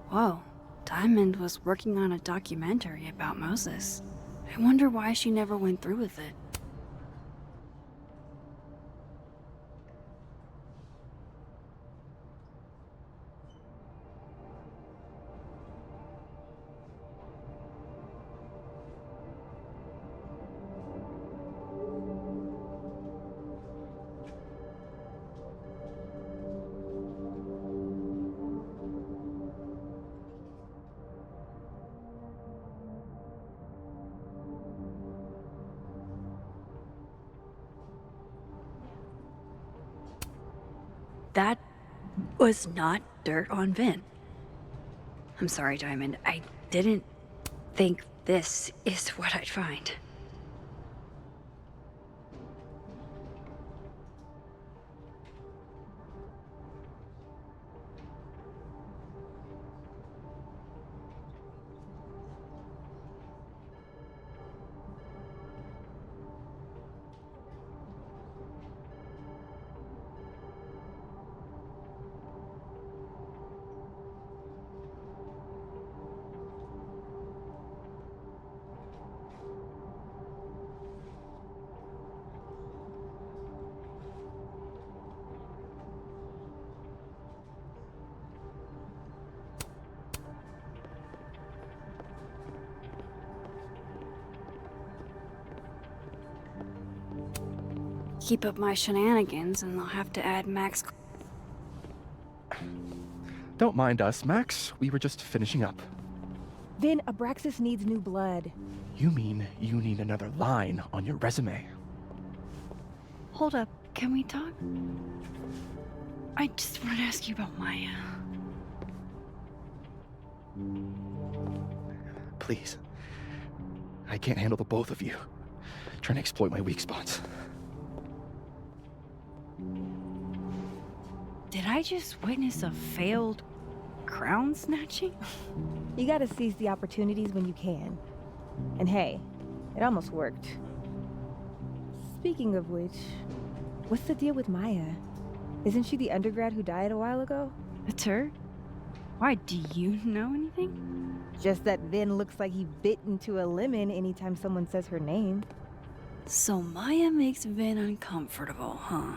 Whoa, Diamond was working on a documentary about Moses. I wonder why she never went through with it. That was not dirt on Vin. I'm sorry, Diamond. I didn't think this is what I'd find. Keep up my shenanigans and I'll have to add Max. Don't mind us, Max. We were just finishing up. Vin, Abraxas needs new blood. You mean you need another line on your resume? Hold up, can we talk? I just wanted to ask you about Maya. Please. I can't handle the both of you. Trying to exploit my weak spots. Did I just witness a failed crown snatching? You gotta seize the opportunities when you can. And hey, it almost worked. Speaking of which, what's the deal with Maya? Isn't she the undergrad who died a while ago? It's her? Why, do you know anything? Just that Vin looks like he bit into a lemon anytime someone says her name. So Maya makes Vin uncomfortable, huh?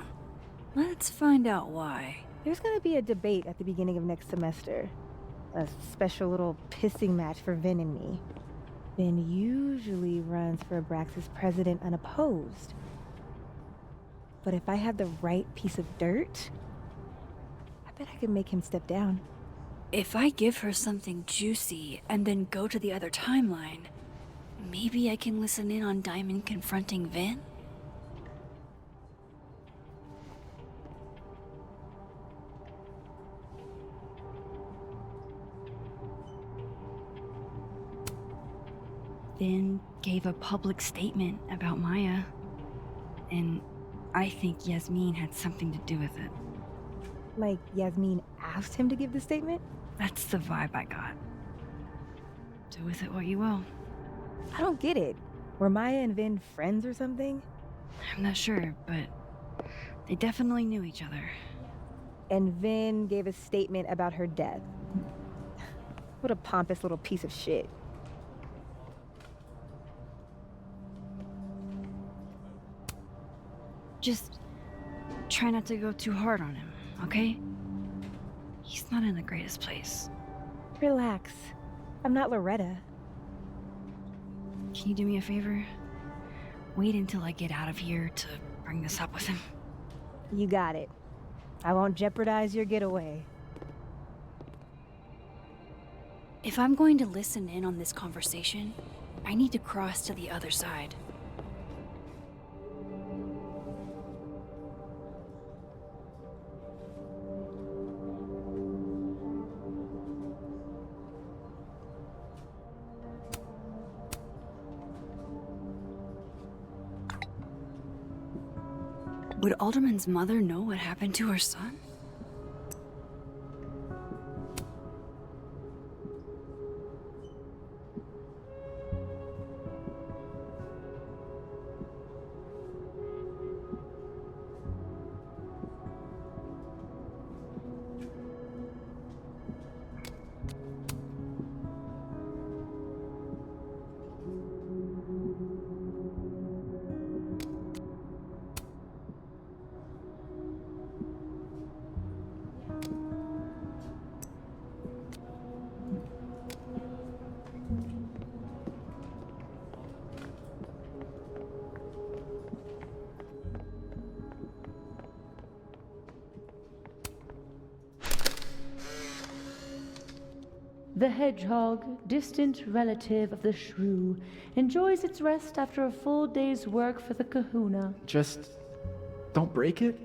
Let's find out why. There's gonna be a debate at the beginning of next semester. A special little pissing match for Vin and me. Vin usually runs for Abraxas president unopposed. But if I had the right piece of dirt, I bet I could make him step down. If I give her something juicy and then go to the other timeline, maybe I can listen in on Diamond confronting Vin? Vin gave a public statement about Maya. And I think Yasmin had something to do with it. Like Yasmin asked him to give the statement? That's the vibe I got. Do with it what you will. I don't get it. Were Maya and Vin friends or something? I'm not sure, but they definitely knew each other. And Vin gave a statement about her death. What a pompous little piece of shit. Just try not to go too hard on him, okay? He's not in the greatest place. Relax. I'm not Loretta. Can you do me a favor? Wait until I get out of here to bring this up with him. You got it. I won't jeopardize your getaway. If I'm going to listen in on this conversation, I need to cross to the other side. Would Alderman's mother know what happened to her son? The hedgehog, distant relative of the shrew, enjoys its rest after a full day's work for the kahuna. Just don't break it?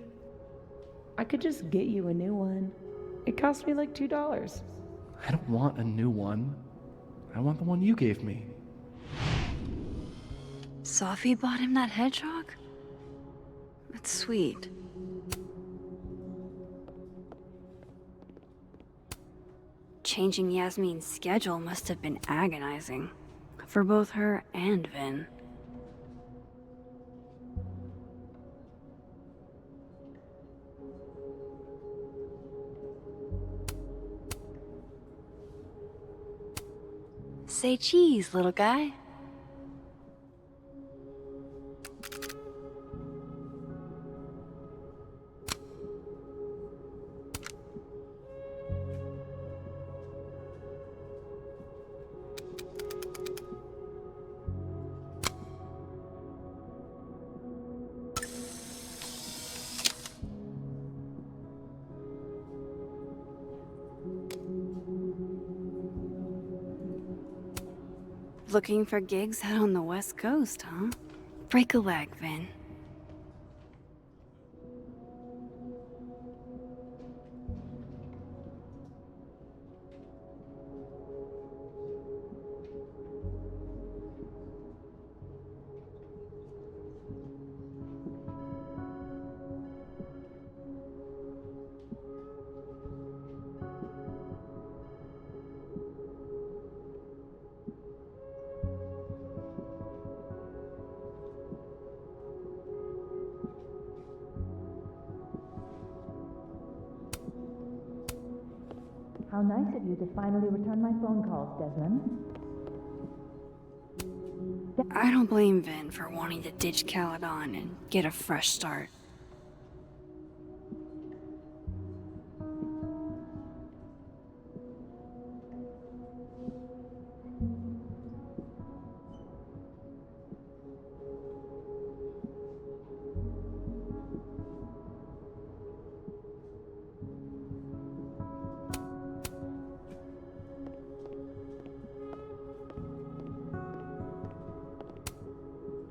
I could just get you a new one. It cost me like $2. I don't want a new one. I want the one you gave me. Sophie bought him that hedgehog? That's sweet. Changing Yasmin's schedule must have been agonizing. For both her and Vin. Say cheese, little guy. Looking for gigs out on the West Coast, huh? Break a leg, Vin. How nice of you to finally return my phone calls, Desmond. I don't blame Vin for wanting to ditch Caledon and get a fresh start.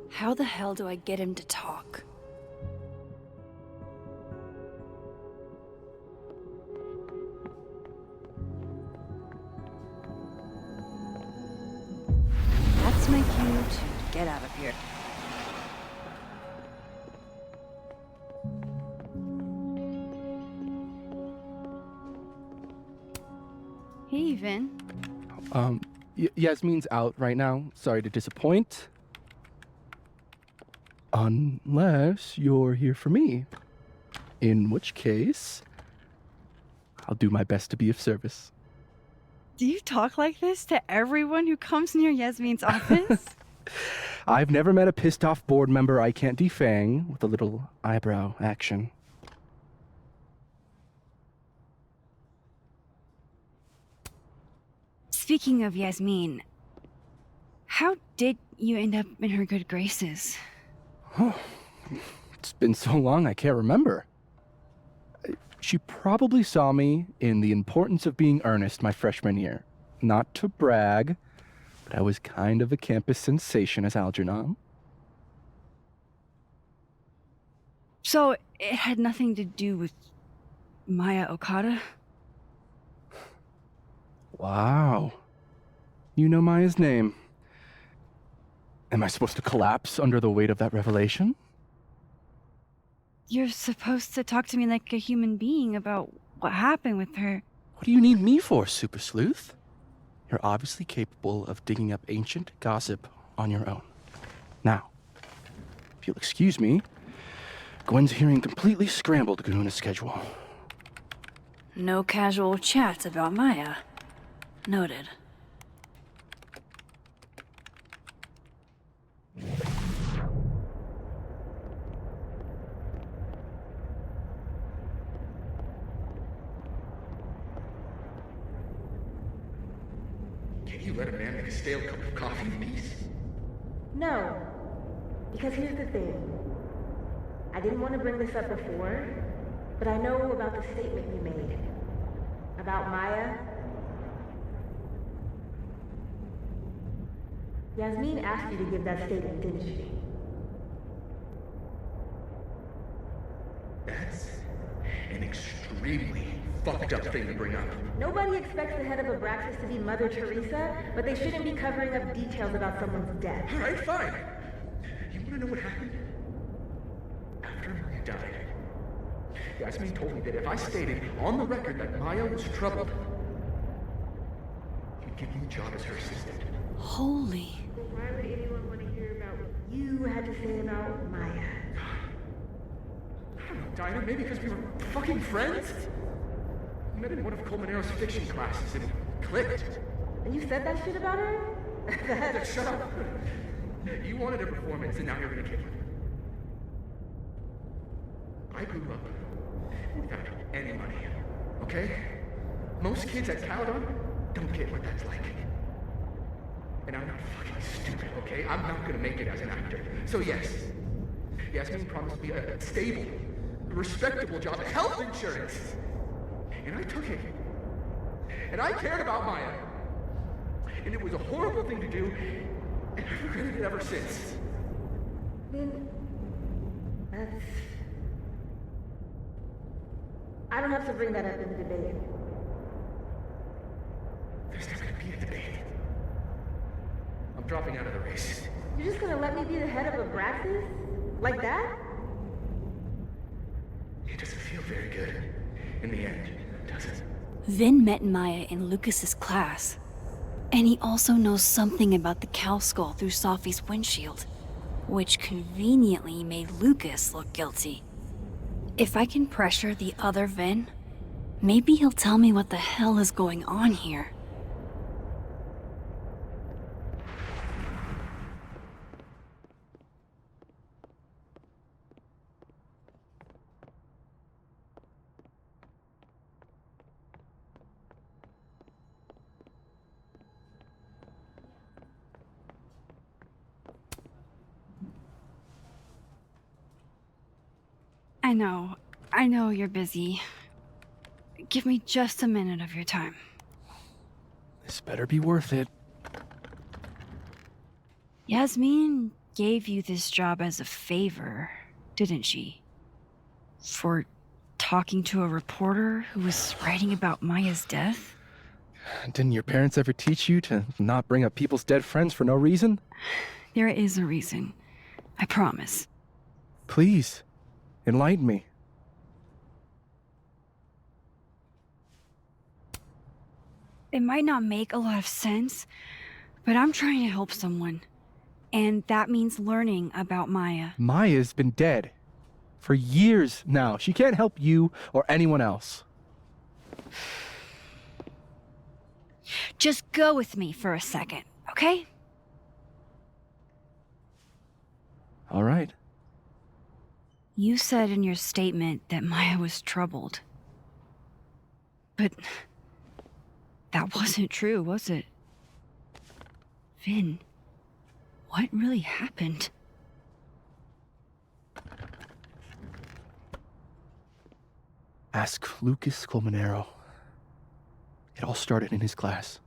How the hell do I get him to talk? That's my cue to get out of here. Hey, Vin. Yasmin's out right now. Sorry to disappoint. Unless you're here for me. In which case, I'll do my best to be of service. Do you talk like this to everyone who comes near Yasmin's office? I've never met a pissed off board member I can't defang with a little eyebrow action. Speaking of Yasmin, how did you end up in her good graces? Oh, it's been so long I can't remember. She probably saw me in The Importance of Being Earnest my freshman year. Not to brag, but I was kind of a campus sensation as Algernon. So it had nothing to do with Maya Okada? Wow. You know Maya's name. Am I supposed to collapse under the weight of that revelation? You're supposed to talk to me like a human being about what happened with her. What do you need me for, Super Sleuth? You're obviously capable of digging up ancient gossip on your own. Now, if you'll excuse me, Gwen's hearing completely scrambled Kahuna's schedule. No casual chats about Maya. Noted. Can you let a man make a stale cup of coffee in peace? No. Because here's the thing. I didn't want to bring this up before, but I know about the statement you made. About Maya. Yasmin asked you to give that statement, didn't she? That's an extremely fucked up thing to bring up. Nobody expects the head of Abraxas to be Mother Teresa, but they shouldn't be covering up details about someone's death. All right, fine. You want to know what happened? After Maya died, Yasmin told me that if I stated on the record that Maya was troubled, he'd give me a job as her assistant. Holy. Why would anyone want to hear about what you had to say about Maya? I don't know, Dinah, maybe because we were fucking friends? We met in one of Colmenaro's fiction classes and it clicked. And you said that shit about her? Shut up. You wanted a performance and now you're gonna kick it. I grew up without any money, okay? Most kids at Caledon don't get what that's like. And I'm not fucking stupid, okay? I'm not gonna make it as an actor. So yes, Yasmin promised me a stable, respectable job, health insurance. And I took it. And I cared about Maya. And it was a horrible thing to do, and I've regretted it ever since. Then, that's... I don't have to bring that up in the debate. There's not gonna be a debate. I'm dropping out of the race. You're just gonna let me be the head of Abraxas? Like that? It doesn't feel very good in the end, does it? Vin met Maya in Lucas's class, and he also knows something about the cow skull through Sophie's windshield, which conveniently made Lucas look guilty. If I can pressure the other Vin, maybe he'll tell me what the hell is going on here. I know you're busy. Give me just a minute of your time. This better be worth it. Yasmin gave you this job as a favor, didn't she? For talking to a reporter who was writing about Maya's death? Didn't your parents ever teach you to not bring up people's dead friends for no reason? There is a reason. I promise. Please, enlighten me. It might not make a lot of sense, but I'm trying to help someone. And that means learning about Maya. Maya's been dead for years now. She can't help you or anyone else. Just go with me for a second, okay? All right. You said in your statement that Maya was troubled. But that wasn't true, was it? Vin, what really happened? Ask Lucas Colmenero. It all started in his class.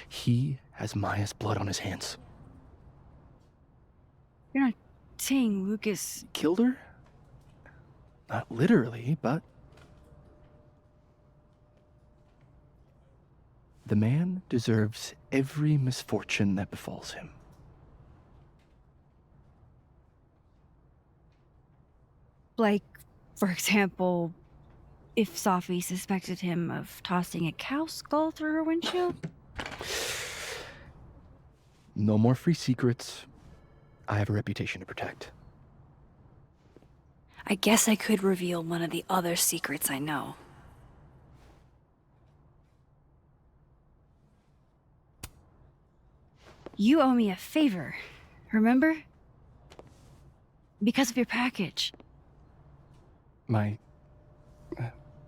He has Maya's blood on his hands. You're not saying Lucas Killed her? Not literally, but... The man deserves every misfortune that befalls him. Like, for example, if Safi suspected him of tossing a cow skull through her windshield? No more free secrets. I have a reputation to protect. I guess I could reveal one of the other secrets I know. You owe me a favor, remember? Because of your package. My...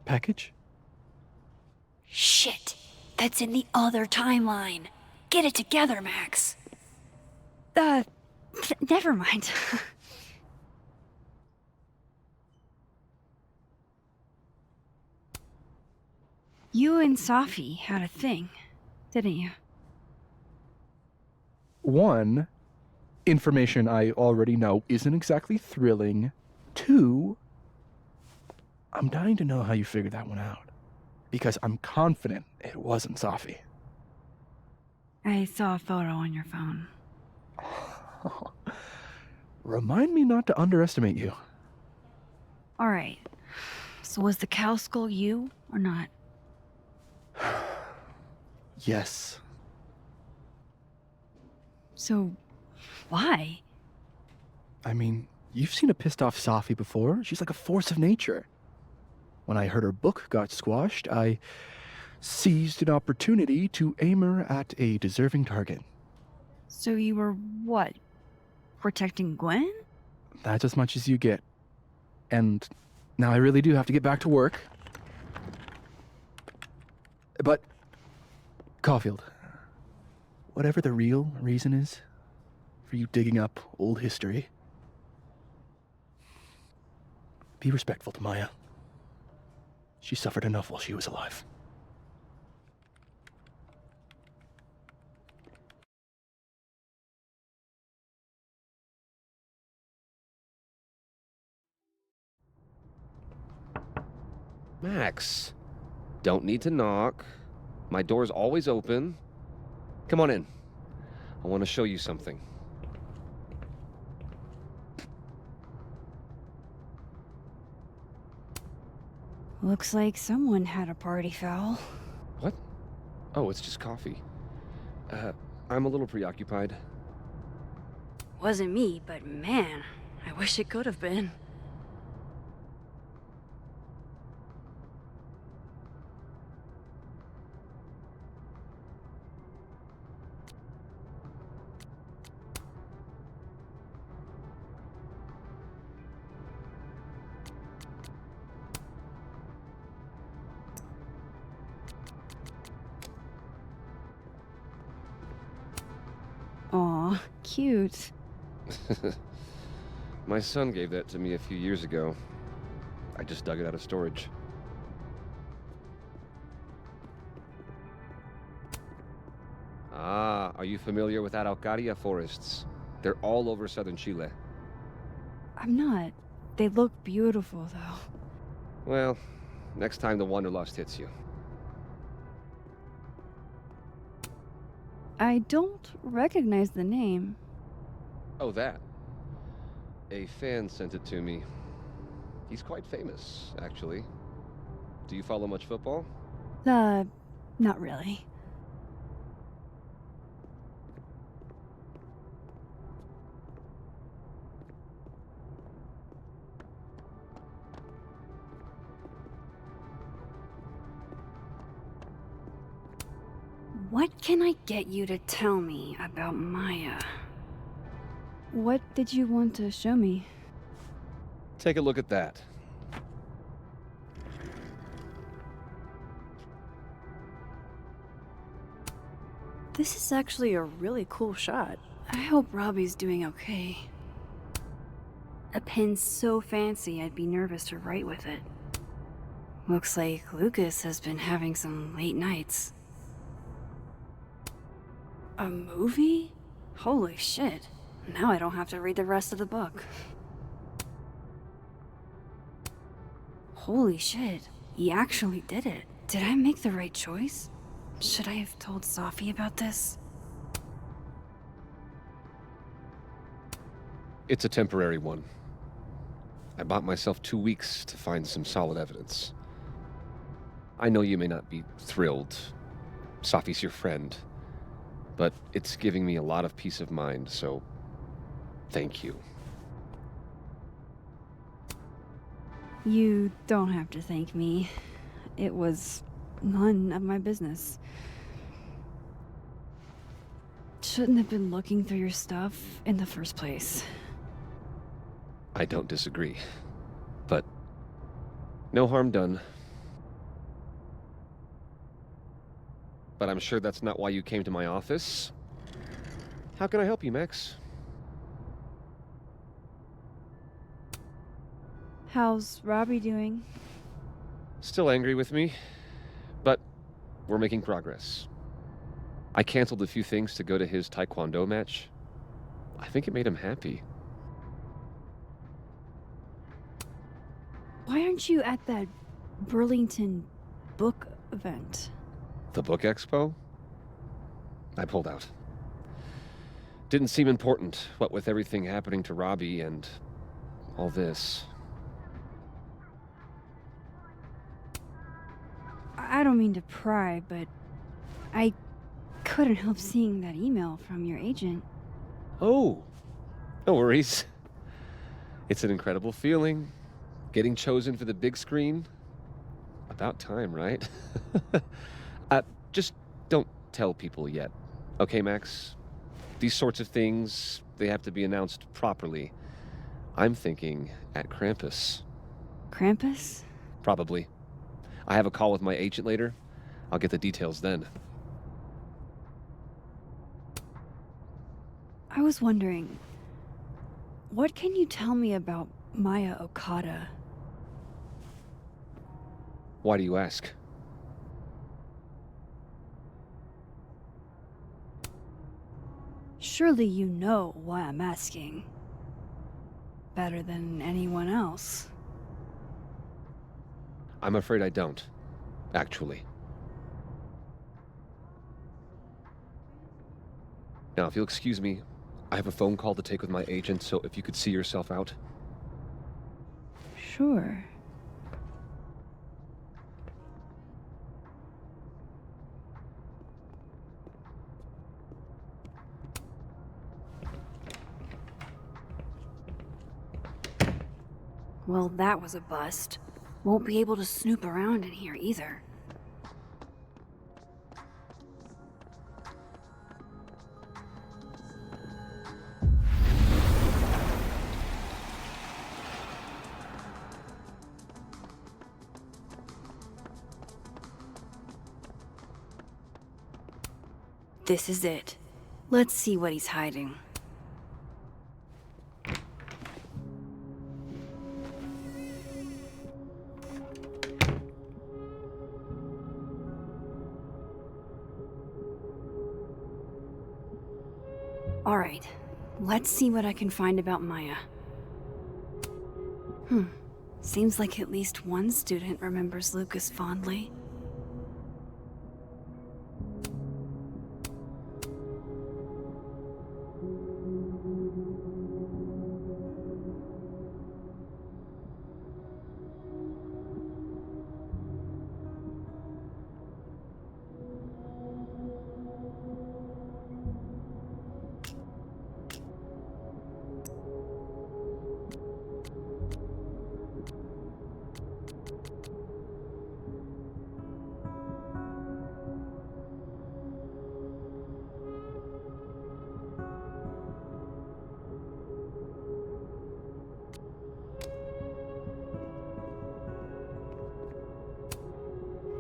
package? Shit, that's in the other timeline. Get it together, Max. Never mind. You and Safi had a thing, didn't you? One, information I already know isn't exactly thrilling. Two, I'm dying to know how you figured that one out. Because I'm confident it wasn't Safi. I saw a photo on your phone. Remind me not to underestimate you. Alright. So was the cow skull you, or not? Yes. So, why? I mean, you've seen a pissed off Safi before. She's like a force of nature. When I heard her book got squashed, I seized an opportunity to aim her at a deserving target. So you were, what? Protecting Gwen? That's as much as you get. And now I really do have to get back to work. But, Caulfield, whatever the real reason is for you digging up old history, be respectful to Maya. She suffered enough while she was alive. Max, don't need to knock. My door's always open. Come on in. I want to show you something. Looks like someone had a party foul. What? Oh, it's just coffee. I'm a little preoccupied. Wasn't me, but man, I wish it could have been. Aw, cute. My son gave that to me a few years ago. I just dug it out of storage. Ah, are you familiar with Araucaria forests? They're all over southern Chile. I'm not. They look beautiful, though. Well, next time the Wanderlust hits you. I don't recognize the name. Oh, that. A fan sent it to me. He's quite famous, actually. Do you follow much football? Not really. What can I get you to tell me about Maya? What did you want to show me? Take a look at that. This is actually a really cool shot. I hope Robbie's doing okay. A pen so fancy I'd be nervous to write with it. Looks like Lucas has been having some late nights. A movie? Holy shit. Now I don't have to read the rest of the book. Holy shit. He actually did it. Did I make the right choice? Should I have told Sophie about this? It's a temporary one. I bought myself 2 weeks to find some solid evidence. I know you may not be thrilled. Sophie's your friend. But it's giving me a lot of peace of mind, so thank you. You don't have to thank me. It was none of my business. Shouldn't have been looking through your stuff in the first place. I don't disagree. But no harm done. But I'm sure that's not why you came to my office. How can I help you, Max? How's Robbie doing? Still angry with me, but we're making progress. I canceled a few things to go to his taekwondo match. I think it made him happy. Why aren't you at that Burlington book event? The book expo? I pulled out. Didn't seem important, what with everything happening to Robbie and all this. I don't mean to pry, but I couldn't help seeing that email from your agent. Oh, no worries. It's an incredible feeling. Getting chosen for the big screen. About time, right? Just don't tell people yet. Okay, Max? These sorts of things, they have to be announced properly. I'm thinking at Krampus. Krampus? Probably. I have a call with my agent later. I'll get the details then. I was wondering, what can you tell me about Maya Okada? Why do you ask? Surely you know why I'm asking. Better than anyone else. I'm afraid I don't, actually. Now, if you'll excuse me, I have a phone call to take with my agent, so if you could see yourself out. Sure. Well, that was a bust. Won't be able to snoop around in here either. This is it. Let's see what he's hiding. Alright, let's see what I can find about Maya. Seems like at least one student remembers Lucas fondly.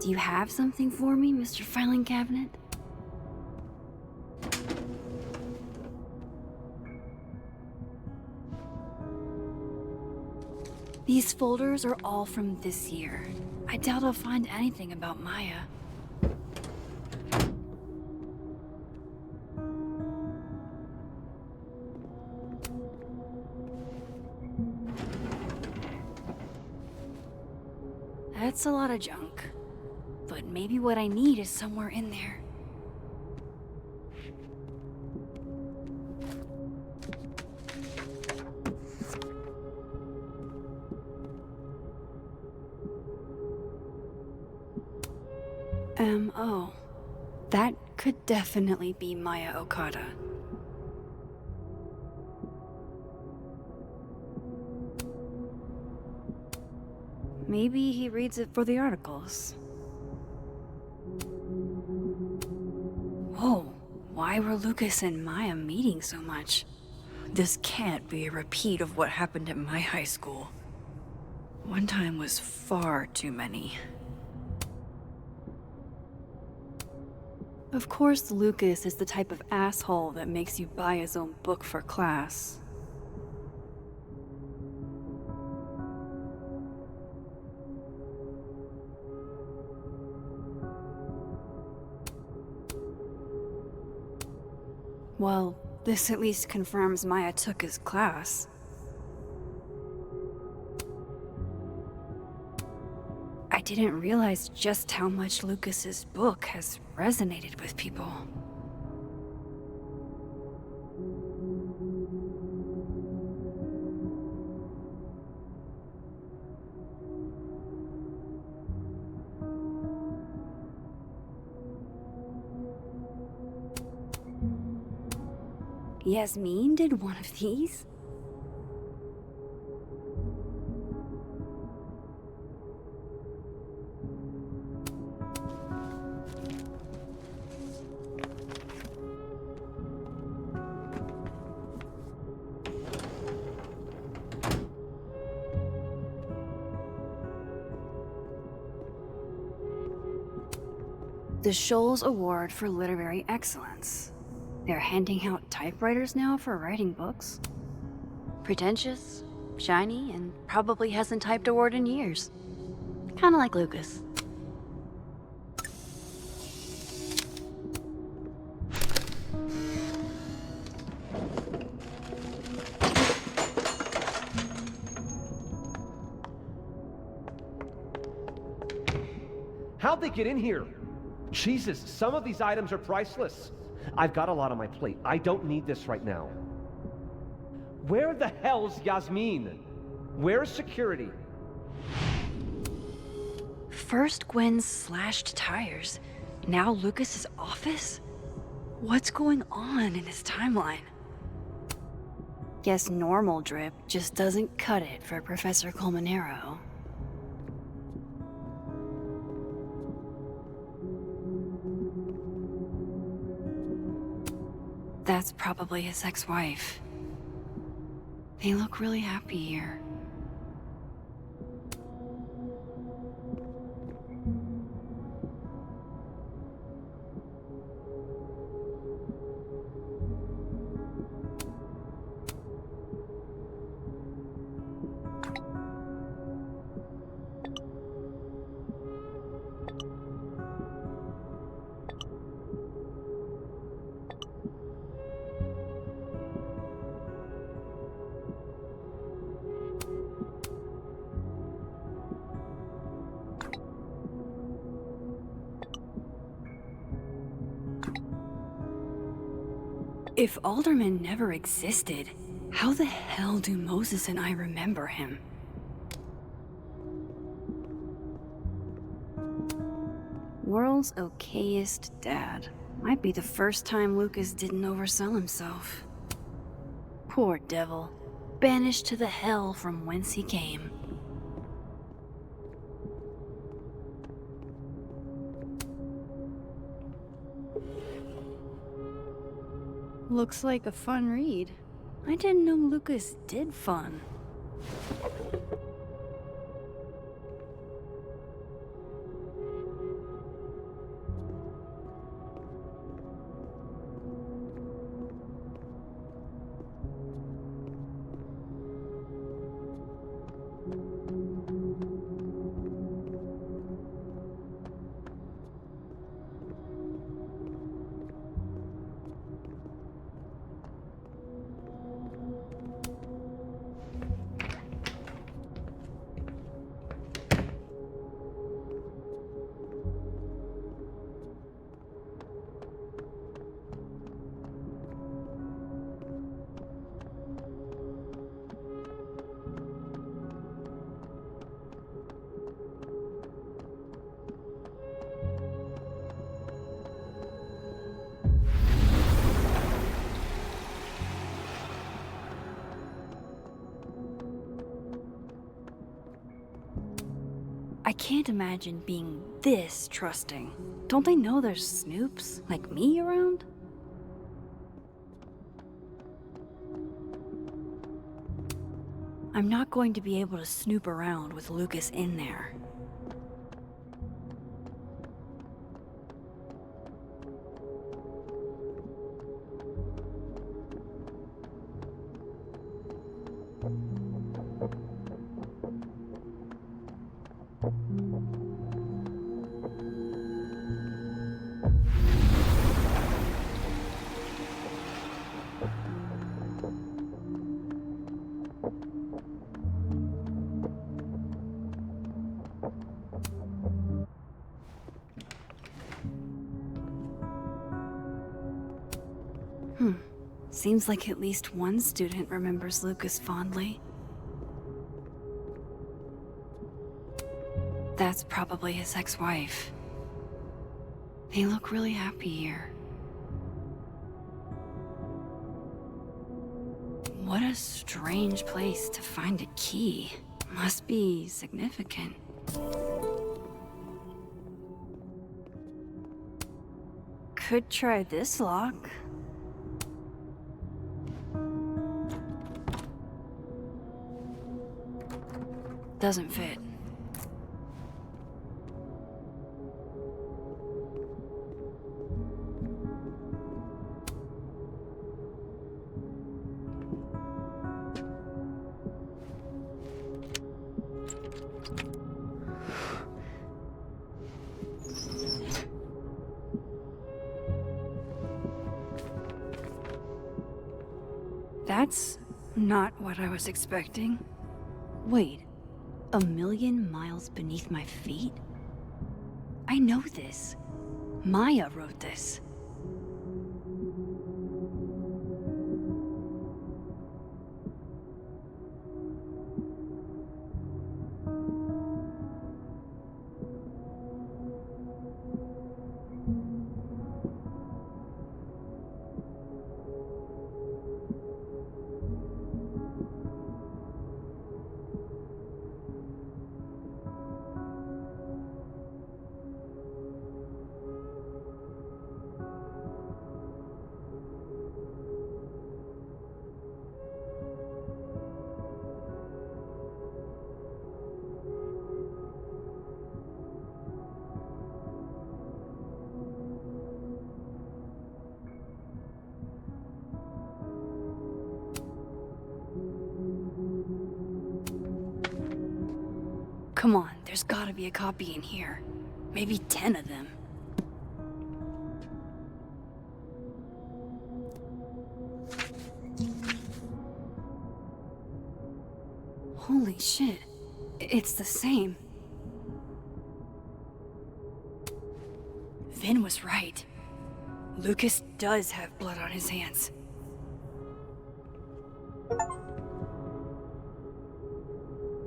Do you have something for me, Mr. Filing Cabinet? These folders are all from this year. I doubt I'll find anything about Maya. That's a lot of junk. But maybe what I need is somewhere in there. Oh. That could definitely be Maya Okada. Maybe he reads it for the articles. Whoa, why were Lucas and Maya meeting so much? This can't be a repeat of what happened at my high school. One time was far too many. Of course, Lucas is the type of asshole that makes you buy his own book for class. Well, this at least confirms Maya took his class. I didn't realize just how much Lucas's book has resonated with people. Yasmin did one of these? The Shoals Award for Literary Excellence. They're handing out typewriters now for writing books. Pretentious, shiny, and probably hasn't typed a word in years. Kinda like Lucas. How'd they get in here? Jesus, some of these items are priceless. I've got a lot on my plate. I don't need this right now. Where the hell's Yasmin? Where's security? First Gwen's slashed tires, now Lucas's office? What's going on in his timeline? Guess normal drip just doesn't cut it for Professor Colmenero. That's probably his ex-wife. They look really happy here. If Alderman never existed, how the hell do Moses and I remember him? World's okayest dad. Might be the first time Lucas didn't oversell himself. Poor devil. Banished to the hell from whence he came. Looks like a fun read. I didn't know Lucas did fun. I can't imagine being this trusting. Don't they know there's snoops like me around? I'm not going to be able to snoop around with Lucas in there. Seems like at least one student remembers Lucas fondly. That's probably his ex-wife. They look really happy here. What a strange place to find a key. Must be significant. Could try this lock. Doesn't fit. That's not what I was expecting. Wait. 1,000,000 miles beneath my feet? I know this. Maya wrote this. Come on, there's gotta be a copy in here. Maybe 10 of them. Holy shit. It's the same. Vin was right. Lucas does have blood on his hands.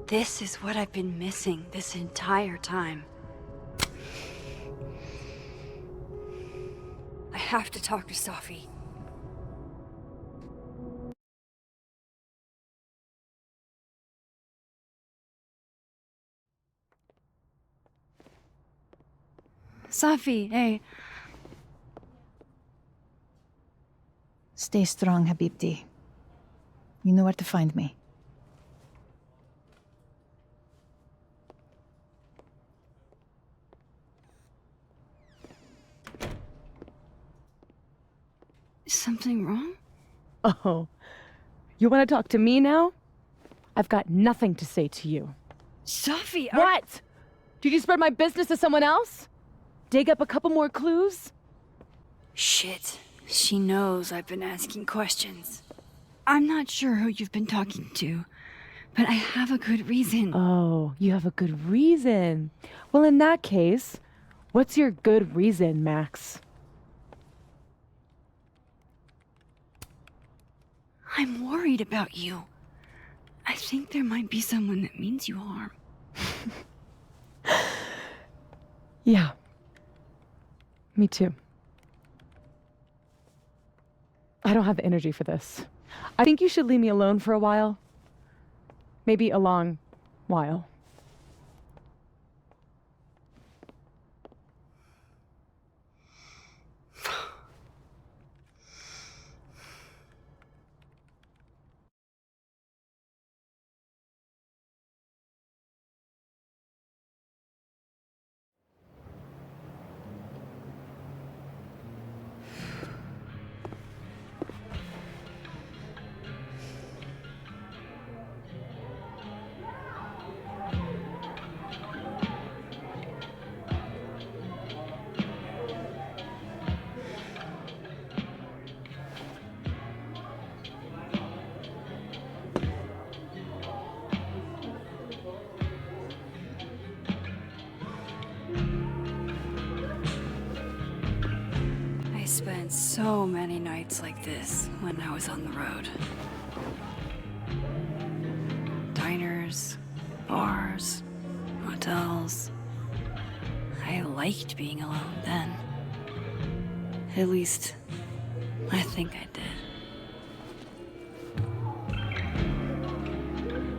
This is what I've been missing this entire time. I have to talk to Safi. Safi, hey. Stay strong, Habibti. You know where to find me. Something wrong? Oh, you want to talk to me now? I've got nothing to say to you. Safi, What? Did you spread my business to someone else? Dig up a couple more clues? Shit. She knows I've been asking questions. I'm not sure who you've been talking to, but I have a good reason. Oh, you have a good reason. Well, in that case, what's your good reason, Max? I'm worried about you. I think there might be someone that means you harm. Yeah. Me too. I don't have the energy for this. I think you should leave me alone for a while. Maybe a long while. spent so many nights like this when I was on the road. Diners, bars, motels. I liked being alone then. At least, I think I did.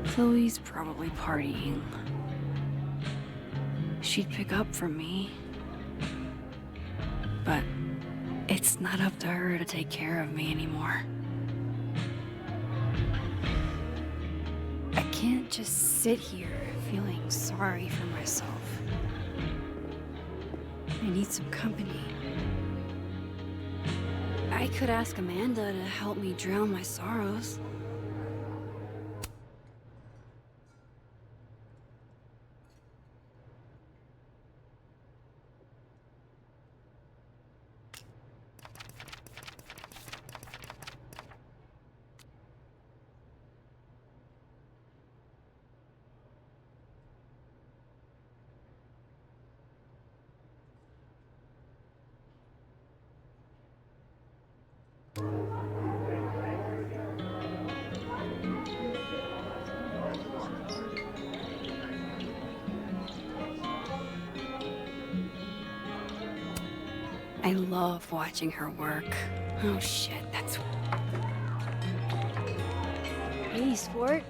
Chloe's probably partying. She'd pick up from me. But it's not up to her to take care of me anymore. I can't just sit here feeling sorry for myself. I need some company. I could ask Amanda to help me drown my sorrows. I love watching her work. Oh shit, that's... Hey, sport.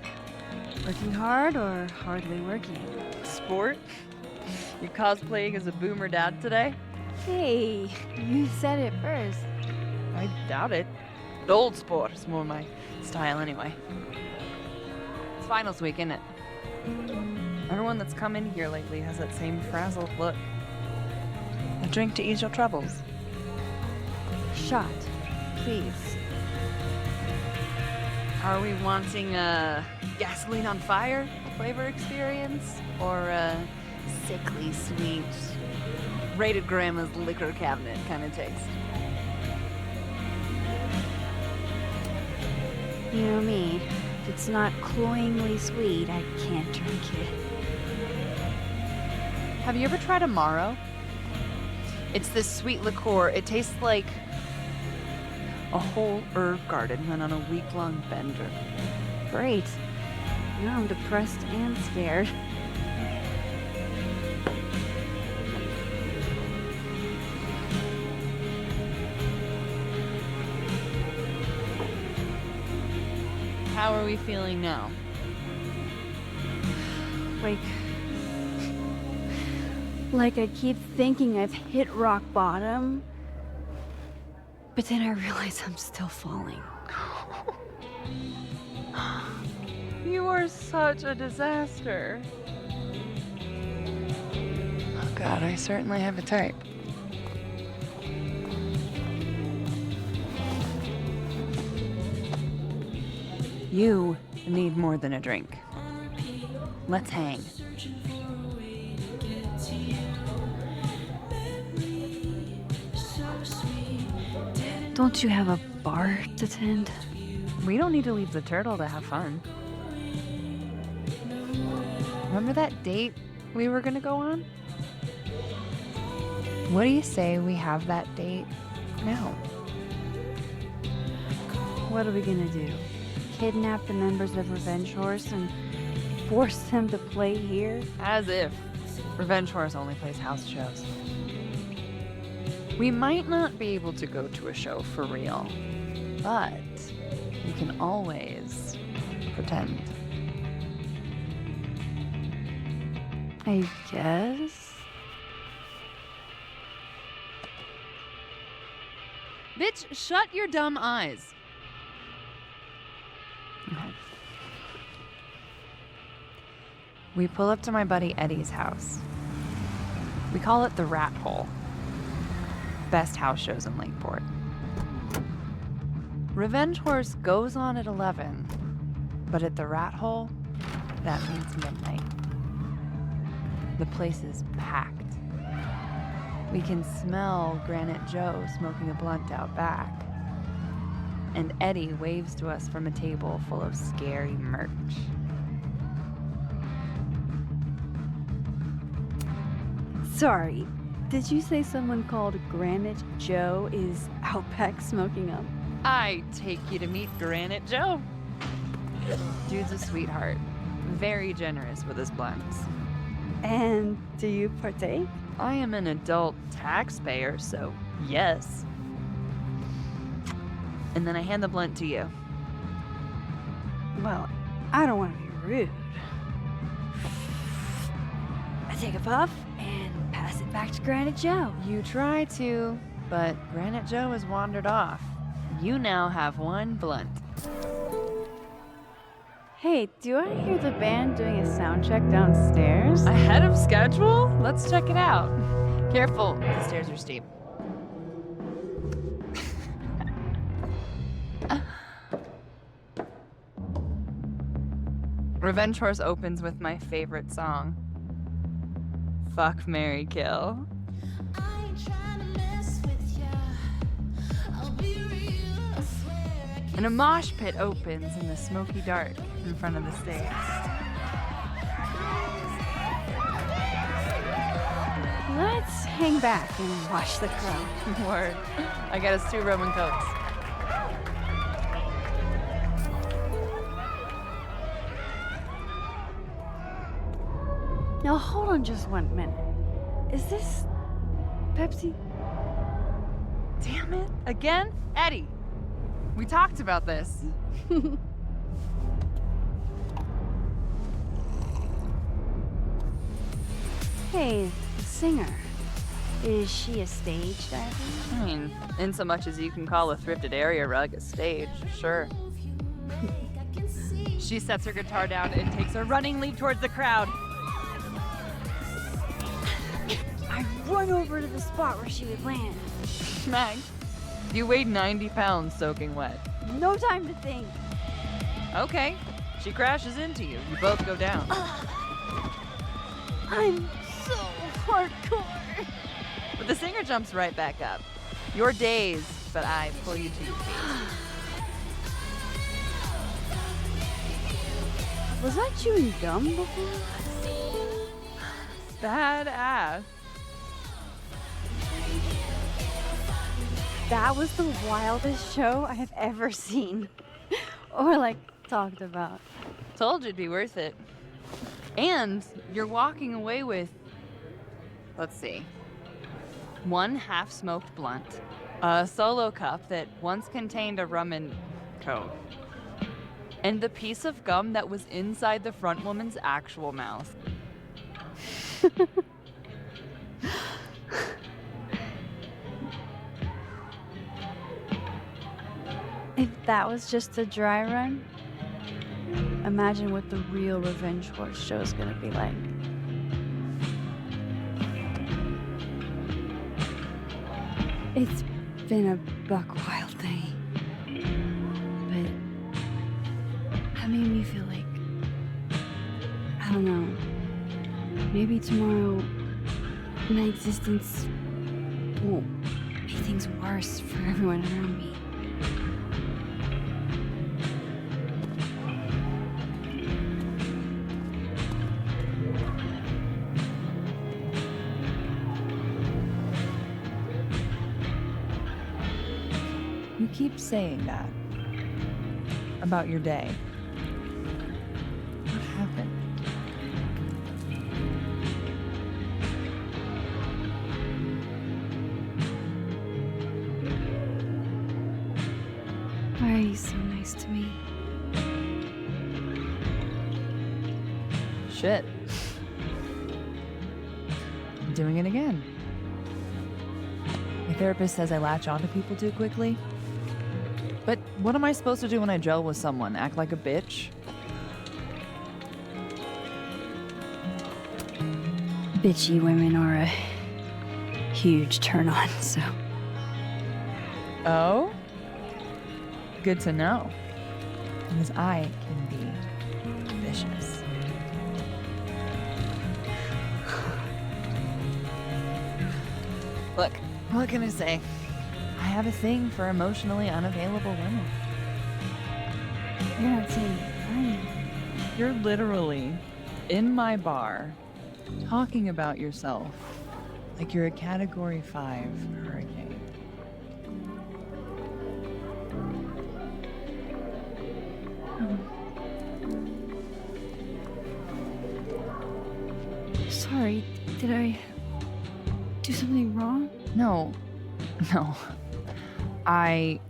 Working hard or hardly working? Sport? You're cosplaying as a boomer dad today? Hey, you said it first. I doubt it. Old sport is more my style anyway. It's finals week, isn't it? Everyone that's come in here lately has that same frazzled look. A drink to ease your troubles. Shot, please. Are we wanting a gasoline on fire flavor experience? Or a sickly sweet, rated grandma's liquor cabinet kind of taste? You know me. If it's not cloyingly sweet, I can't drink it. Have you ever tried Amaro? It's this sweet liqueur. It tastes like a whole herb garden went on a week-long bender. Great. Now I'm depressed and scared. How are we feeling now? Like I keep thinking I've hit rock bottom, but then I realize I'm still falling. You are such a disaster. Oh God, I certainly have a type. You need more than a drink. Let's hang. Don't you have a bar to tend? We don't need to leave the turtle to have fun. Remember that date we were gonna go on? What do you say we have that date now? What are we gonna do? Kidnap the members of Revenge Horse and force them to play here? As if. Revenge Horse only plays house shows. We might not be able to go to a show for real, but we can always pretend. I guess. Bitch, shut your dumb eyes. Okay. We pull up to my buddy Eddie's house. We call it the Rat Hole. Best house shows in Lakeport. Revenge Horse goes on at 11, but at the Rat Hole, that means midnight. The place is packed. We can smell Granite Joe smoking a blunt out back. And Eddie waves to us from a table full of scary merch. Sorry, Did you say someone called Granite Joe is out back smoking up? I take you to meet Granite Joe. Dude's a sweetheart. Very generous with his blunts. And do you partake? I am an adult taxpayer, so yes. And then I hand the blunt to you. Well, I don't want to be rude. I take a puff and pass it back to Granite Joe. You try to, but Granite Joe has wandered off. You now have one blunt. Hey, do I hear the band doing a sound check downstairs? Ahead of schedule? Let's check it out. Careful, the stairs are steep. Revenge Horse opens with my favorite song. Fuck, Marry, Kill. And a mosh pit opens in the smoky dark in front of the stage. Let's hang back and watch the crowd. Word. I got us 2 Roman coats. Now hold on just 1 minute. Is this Pepsi? Damn it. Again? Eddie, we talked about this. Hey, the singer. Is she a stage diver? I mean, in so much as you can call a thrifted area rug a stage, sure. She sets her guitar down and takes a running leap towards the crowd. I run over to the spot where she would land. Mag, you weighed 90 pounds soaking wet. No time to think. Okay, she crashes into you. You both go down. I'm so hardcore. But the singer jumps right back up. You're dazed, but I pull you to your feet. Was I chewing gum before? Badass. That was the wildest show I have ever seen. Or like talked about. Told you it'd be worth it. And you're walking away with, let's see, 1 half-smoked blunt, a solo cup that once contained a rum and coke, and the piece of gum that was inside the front woman's actual mouth. If that was just a dry run, imagine what the real Revenge Horse show is gonna be like. It's been a buck wild thing, but that made me feel like, I don't know, maybe tomorrow my existence won't make things worse for everyone around me. You keep saying that about your day. What happened? Why are you so nice to me? Shit. I'm doing it again. My therapist says I latch onto people too quickly. But what am I supposed to do when I gel with someone? Act like a bitch? Bitchy women are a huge turn on, so. Oh? Good to know. Because I can be vicious. Look, what can I say? I have a thing for emotionally unavailable women. You're not saying I. You're literally in my bar talking about yourself Like you're a Category 5 hurricane. Sorry, did I do something wrong? No. I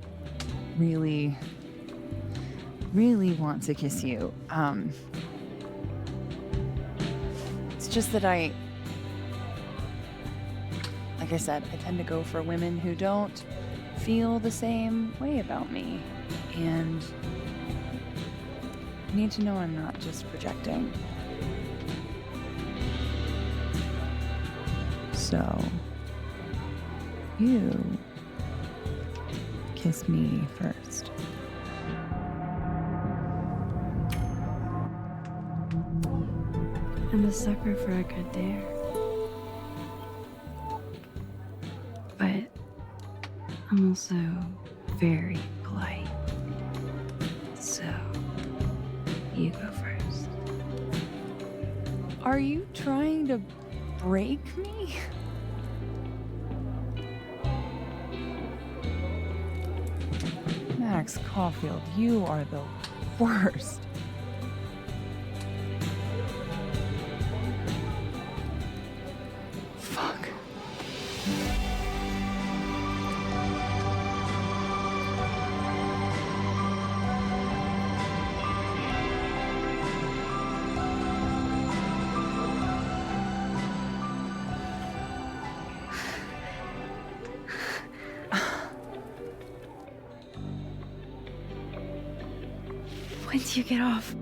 really want to kiss you. It's just that like I said, I tend to go for women who don't feel the same way about me. And I need to know I'm not just projecting. So, you kiss me first. I'm a sucker for a good dare. But I'm also very polite. So, you go first. Are you trying to break me? Max Caulfield, you are the worst. Fuck. When do you get off?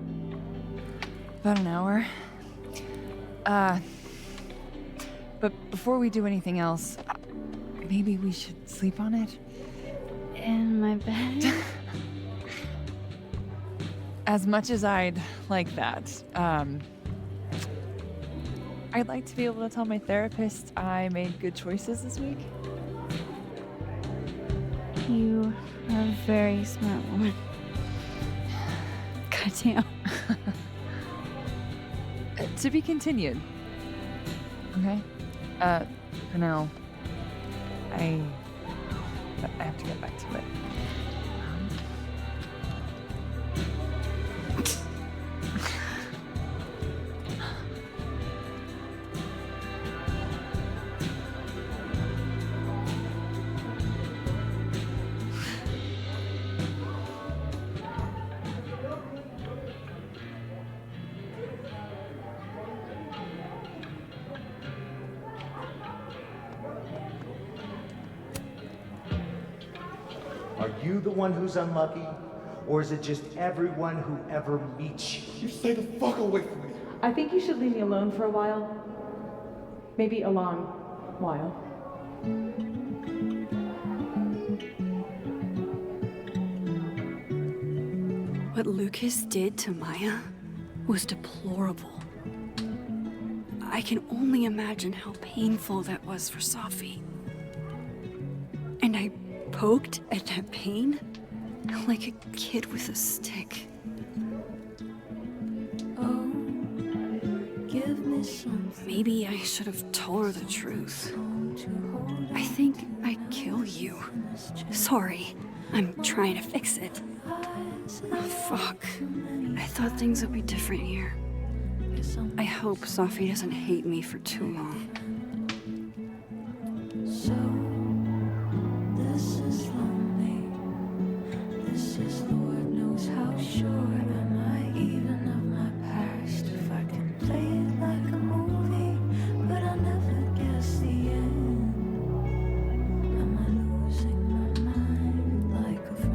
About an hour. But before we do anything else, maybe we should sleep on it? In my bed? As much as I'd like that, I'd like to be able to tell my therapist I made good choices this week. You are a very smart woman. Goddamn. To be continued. Okay? For now, I have to get back to it. Are you the one who's unlucky? Or is it just everyone who ever meets you? You stay the fuck away from me. I think you should leave me alone for a while. Maybe a long while. What Lucas did to Maya was deplorable. I can only imagine how painful that was for Safi. And I poked at that pain like a kid with a stick. Oh, give me some. Maybe I should have told her the truth. I think I'd kill you. Sorry, I'm trying to fix it. Oh, fuck. I thought things would be different here. I hope Safi doesn't hate me for too long. So, this is lonely. This is Lord knows how sure am I even of my past. If I can play it like a movie, but I never guess the end. Am I losing my mind like a friend?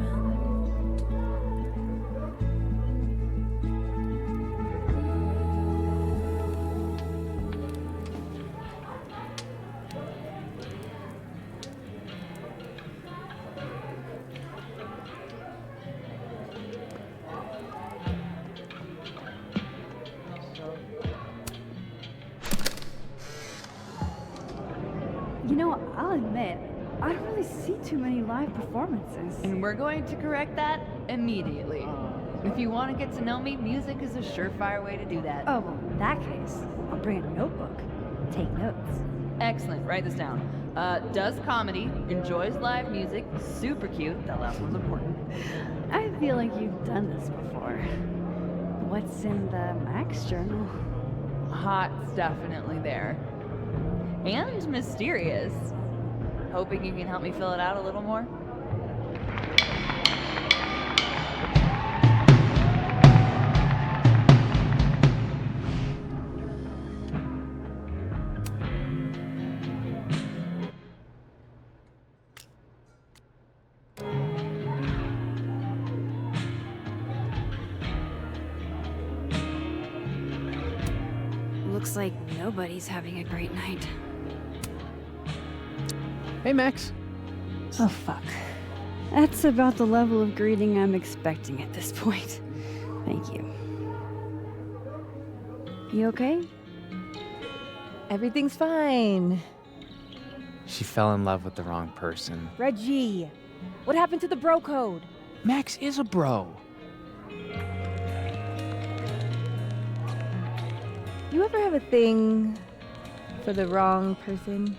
You know, I'll admit, I don't really see too many live performances. And we're going to correct that immediately. If you want to get to know me, music is a surefire way to do that. Oh, well, in that case, I'll bring a notebook. Take notes. Excellent. Write this down. Does comedy, enjoys live music, super cute. That last one's important. I feel like you've done this before. What's in the Max journal? Hot's definitely there. And mysterious. Hoping you can help me fill it out a little more? Looks like nobody's having a great night. Hey, Max. Oh, fuck. That's about the level of greeting I'm expecting at this point. Thank you. You okay? Everything's fine. She fell in love with the wrong person. Reggie, what happened to the bro code? Max is a bro. You ever have a thing for the wrong person?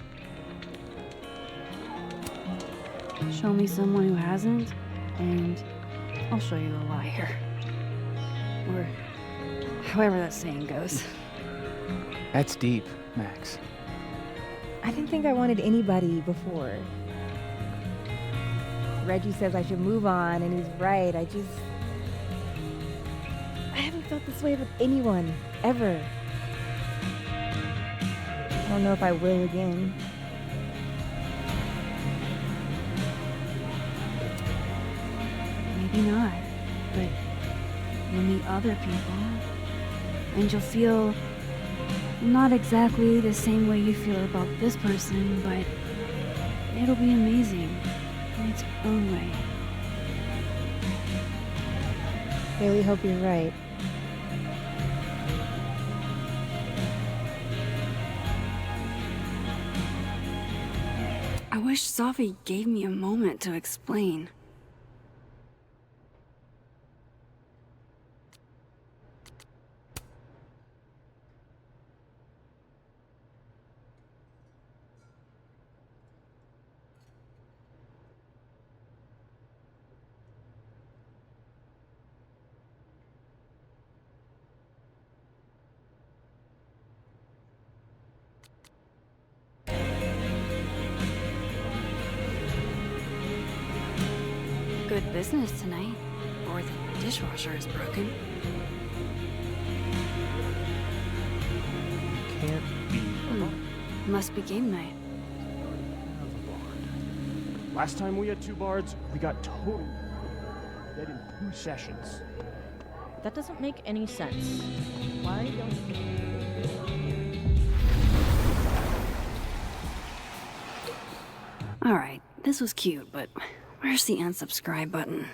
Show me someone who hasn't, and I'll show you a liar. Or however that saying goes. That's deep, Max. I didn't think I wanted anybody before. Reggie says I should move on, and he's right. I haven't felt this way with anyone, ever. I don't know if I will again. Maybe not, but you'll meet other people, and you'll feel not exactly the same way you feel about this person, but it'll be amazing in its own way. Really hope you're right. I wish Safi gave me a moment to explain. Good business tonight, or the dishwasher is broken. Can't be alone. Must be game night. Last time we had 2 bards, we got totally dead in 2 sessions. That doesn't make any sense. Why don't Alright, this was cute, but where's the unsubscribe button?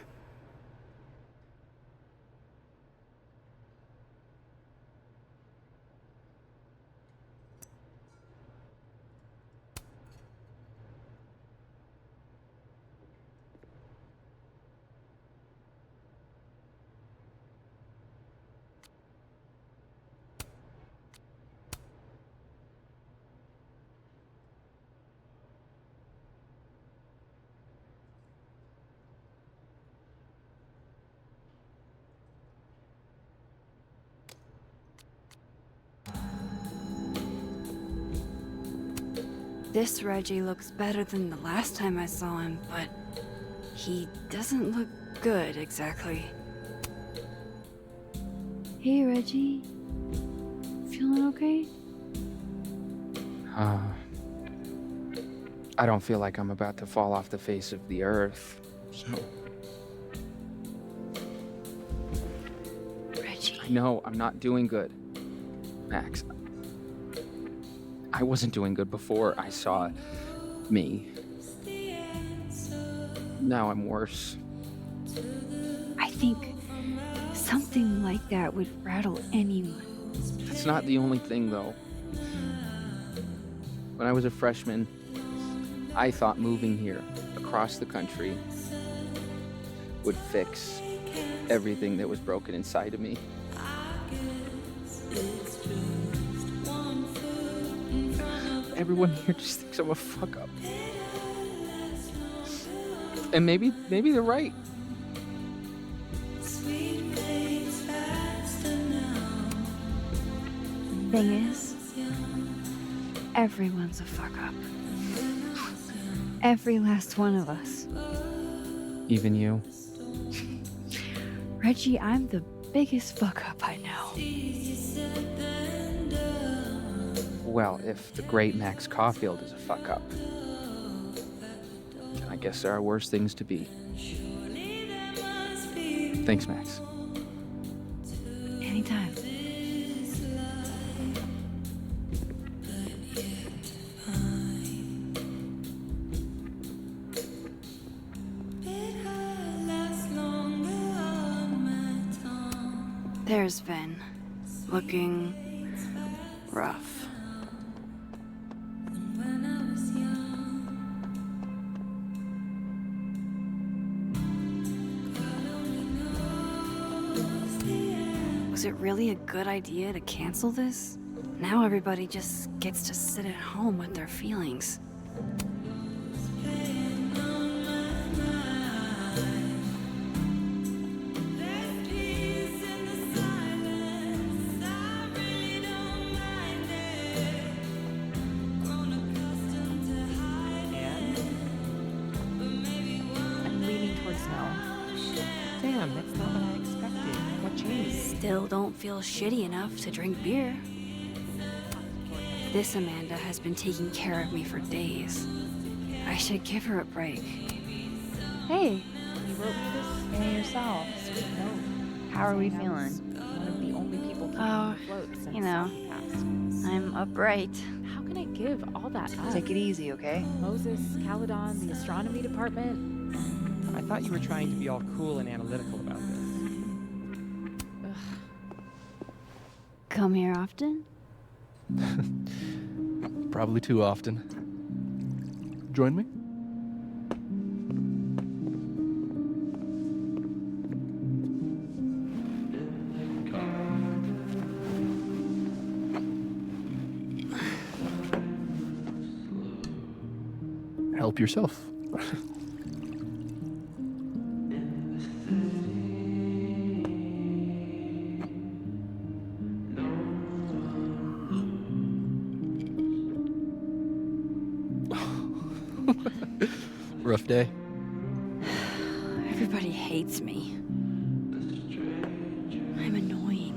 This Reggie looks better than the last time I saw him, but he doesn't look good exactly. Hey, Reggie. Feeling okay? I don't feel like I'm about to fall off the face of the earth. So. Reggie. I know I'm not doing good, Max. I wasn't doing good before I saw me. Now I'm worse. I think something like that would rattle anyone. That's not the only thing, though. When I was a freshman, I thought moving here, across the country, would fix everything that was broken inside of me. everyone here just thinks I'm a fuck up. And maybe they're right. Thing is, everyone's a fuck up. Every last one of us. Even you. Reggie, I'm the biggest fuck up I know. Well, if the great Max Caulfield is a fuck up, I guess there are worse things to be. Thanks, Max. Anytime. There's Vin, looking rough. Was it really a good idea to cancel this? Now everybody just gets to sit at home with their feelings. I'm leaning towards no. Damn, that's not what I expected. What changed? Still don't feel shitty enough to drink beer. This Amanda has been taking care of me for days. I should give her a break. Hey, You wrote me this and yourself. Sweet note. How are we feeling? One of the only people keeping afloat since you know, Sophie passed. I'm upright. How can I give all that up? Take it easy, okay? Moses, Caledon, the astronomy department. I thought you were trying to be all cool and analytical about this. Come here often? Probably too often. Join me? Help yourself. Rough day. Everybody hates me. I'm annoying.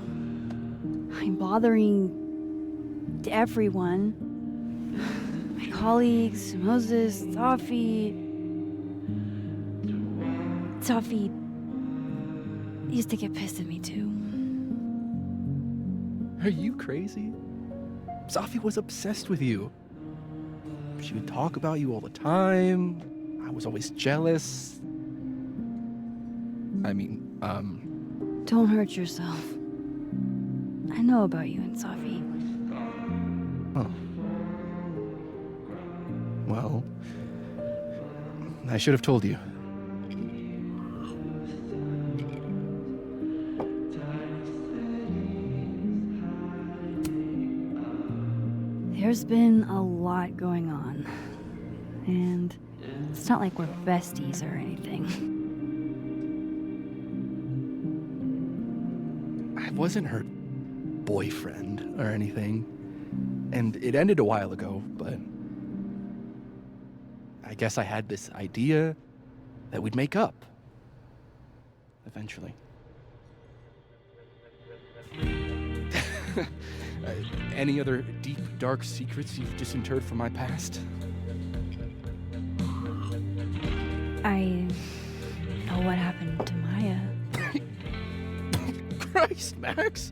I'm bothering everyone. My colleagues, Moses, Safi. Safi used to get pissed at me too. Are you crazy? Safi was obsessed with you. She would talk about you all the time. I was always jealous. I mean, Don't hurt yourself. I know about you and Safi. Oh. Well, I should have told you. There's been a lot going on. And it's not like we're besties or anything. I wasn't her boyfriend or anything. And it ended a while ago, but I guess I had this idea that we'd make up. Eventually. Any other deep, dark secrets you've disinterred from my past? I know what happened to Maya. Christ, Max!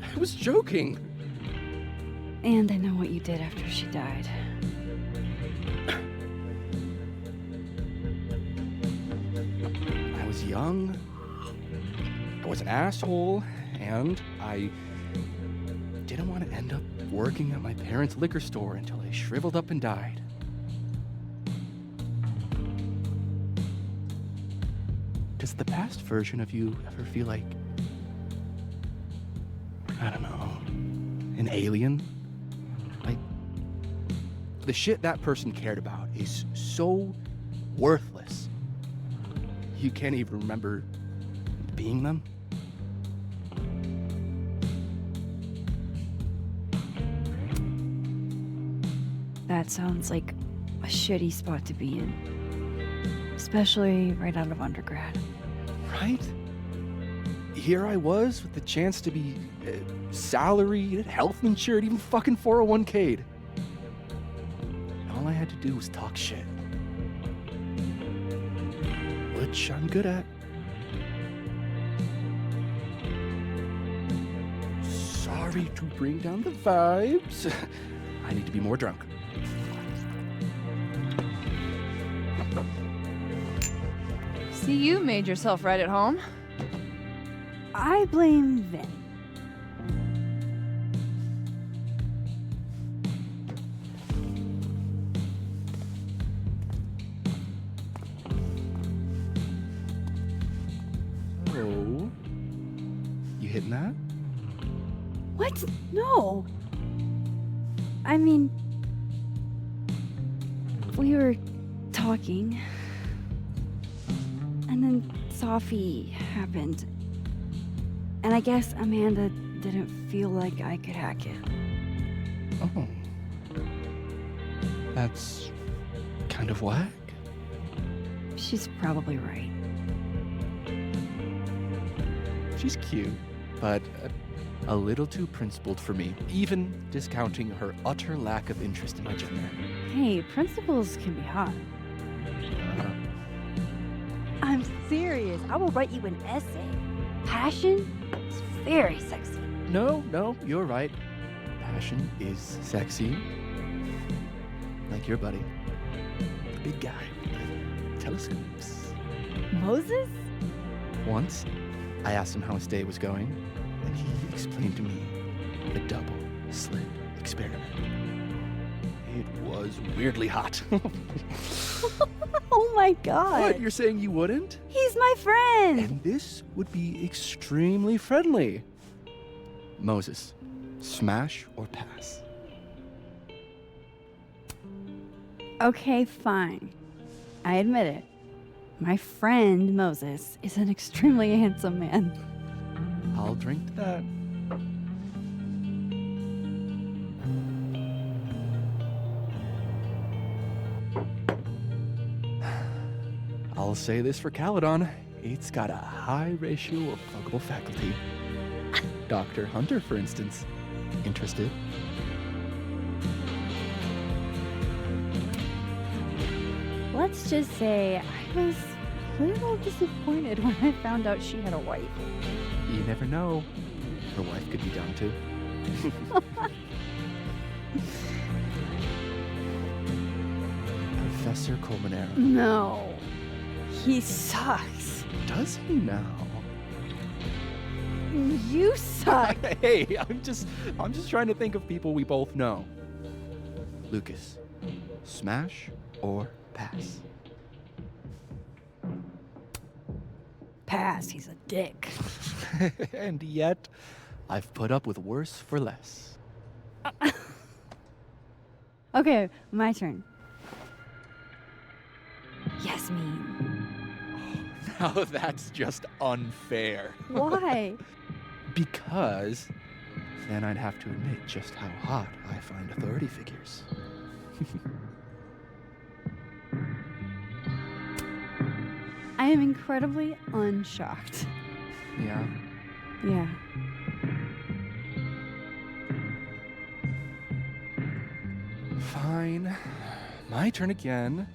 I was joking. And I know what you did after she died. I was young, I was an asshole, and I didn't want to end up working at my parents' liquor store until I shriveled up and died. Does the past version of you ever feel like, I don't know, an alien? the shit that person cared about is so worthless, you can't even remember being them. That sounds like a shitty spot to be in. Especially right out of undergrad. Right? Here I was with the chance to be salaried, health insured, even fucking 401k'd. And all I had to do was talk shit. Which I'm good at. Sorry to bring down the vibes. I need to be more drunk. See, you made yourself right at home. I blame Vin. Oh, you hitting that? What? No. I mean, we were talking, and then Sophie happened. And I guess Amanda didn't feel like I could hack it. Oh. That's kind of whack. She's probably right. She's cute, but a little too principled for me, even discounting her utter lack of interest in my gender. Hey, principals can be hot. I'm serious. I will write you an essay. Passion is very sexy. No, you're right. Passion is sexy. Like your buddy. The big guy with the telescopes. Moses? Once, I asked him how his day was going, and he explained to me the double slit experiment. It was weirdly hot. Oh my god. What, you're saying you wouldn't? He's my friend. And this would be extremely friendly. Moses, smash or pass? Okay, fine. I admit it. My friend Moses is an extremely handsome man. I'll drink to that. I'll say this for Caledon. It's got a high ratio of fuckable faculty. Dr. Hunter, for instance. Interested? Let's just say I was a little disappointed when I found out she had a wife. You never know. Her wife could be down too. Professor Colmenero. No. He sucks. Does he now? You suck. Hey, I'm just trying to think of people we both know. Lucas, smash or pass? Pass, he's a dick. And yet, I've put up with worse for less. Okay, my turn. Yasmin. Now that's just unfair. Why? Because then I'd have to admit just how hot I find authority figures. I am incredibly unshocked. Yeah. Yeah. Fine. My turn again.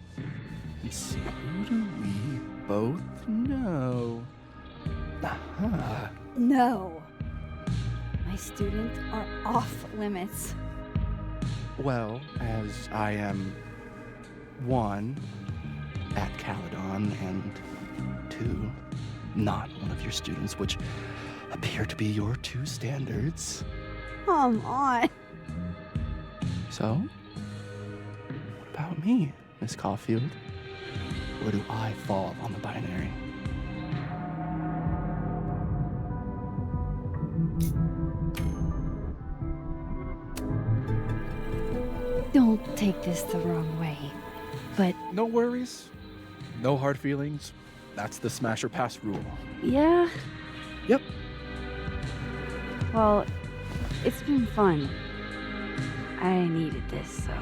Let's see, who do we both know? Aha. No. My students are off limits. Well, as I am one at Caledon and two, not one of your students, which appear to be your two standards. Come on. So, what about me, Miss Caulfield? Where do I fall on the binary? Don't take this the wrong way, but No worries. No hard feelings. That's the smash or pass rule. yeah. Yep. Well, it's been fun. I needed this, so.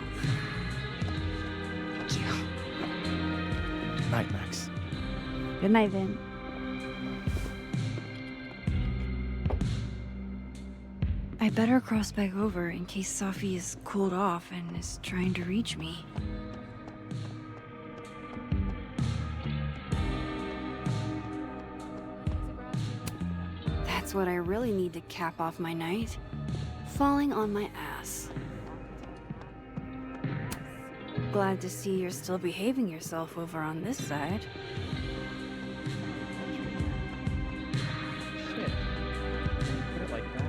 Thank you. Night, Max. Good night, Vin. I better cross back over in case Safi is cooled off and is trying to reach me. That's what I really need to cap off my night. Falling on my ass. Glad to see you're still behaving yourself over on this side. Shit. Put it like that.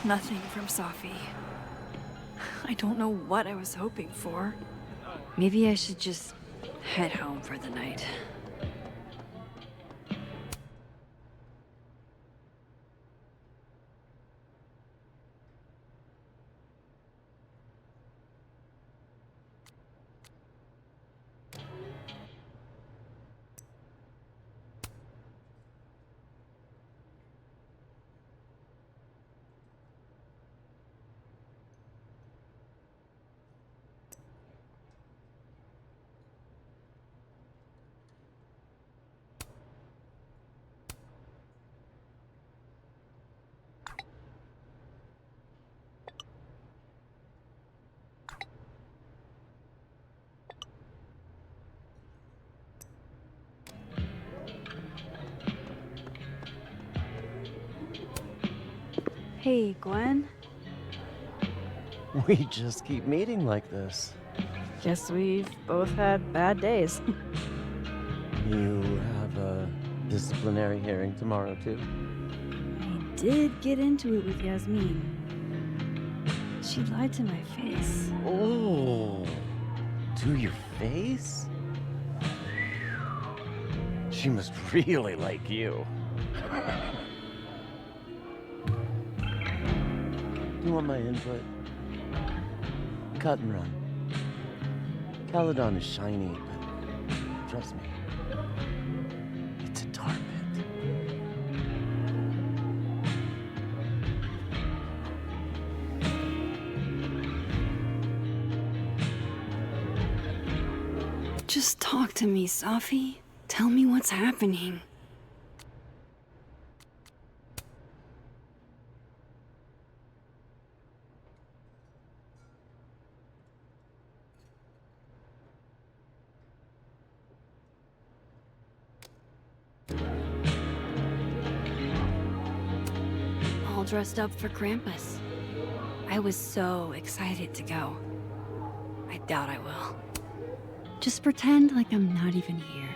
Nothing from Safi. I don't know what I was hoping for. Maybe I should just head home for the night. Hey, Gwen. We just keep meeting like this. Guess we've both had bad days. You have a disciplinary hearing tomorrow, too? I did get into it with Yasmin. She lied to my face. Oh, to your face? She must really like you. Do you want my input? Cut and run. Caledon is shiny, but trust me, it's a tar pit. Just talk to me, Safi. Tell me what's happening. All dressed up for Krampus. I was so excited to go. I doubt I will. Just pretend like I'm not even here.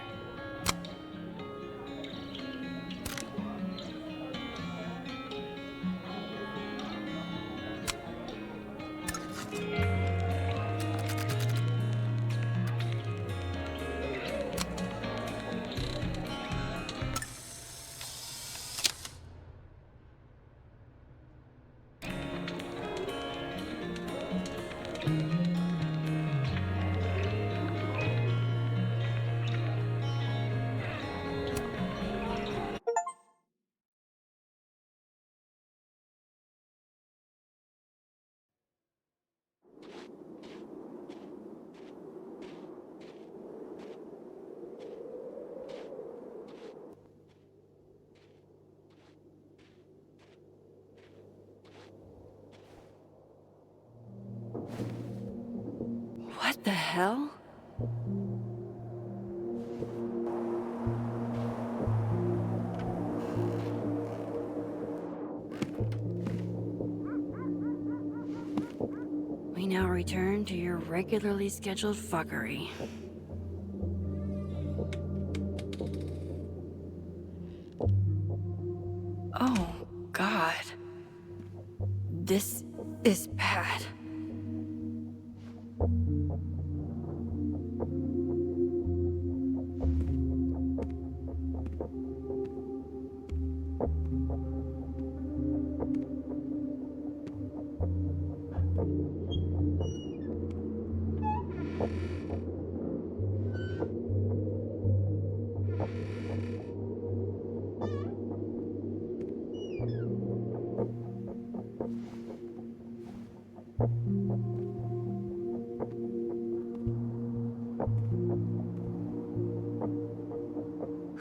What the hell? We now return to your regularly scheduled fuckery. Oh, God. This is bad.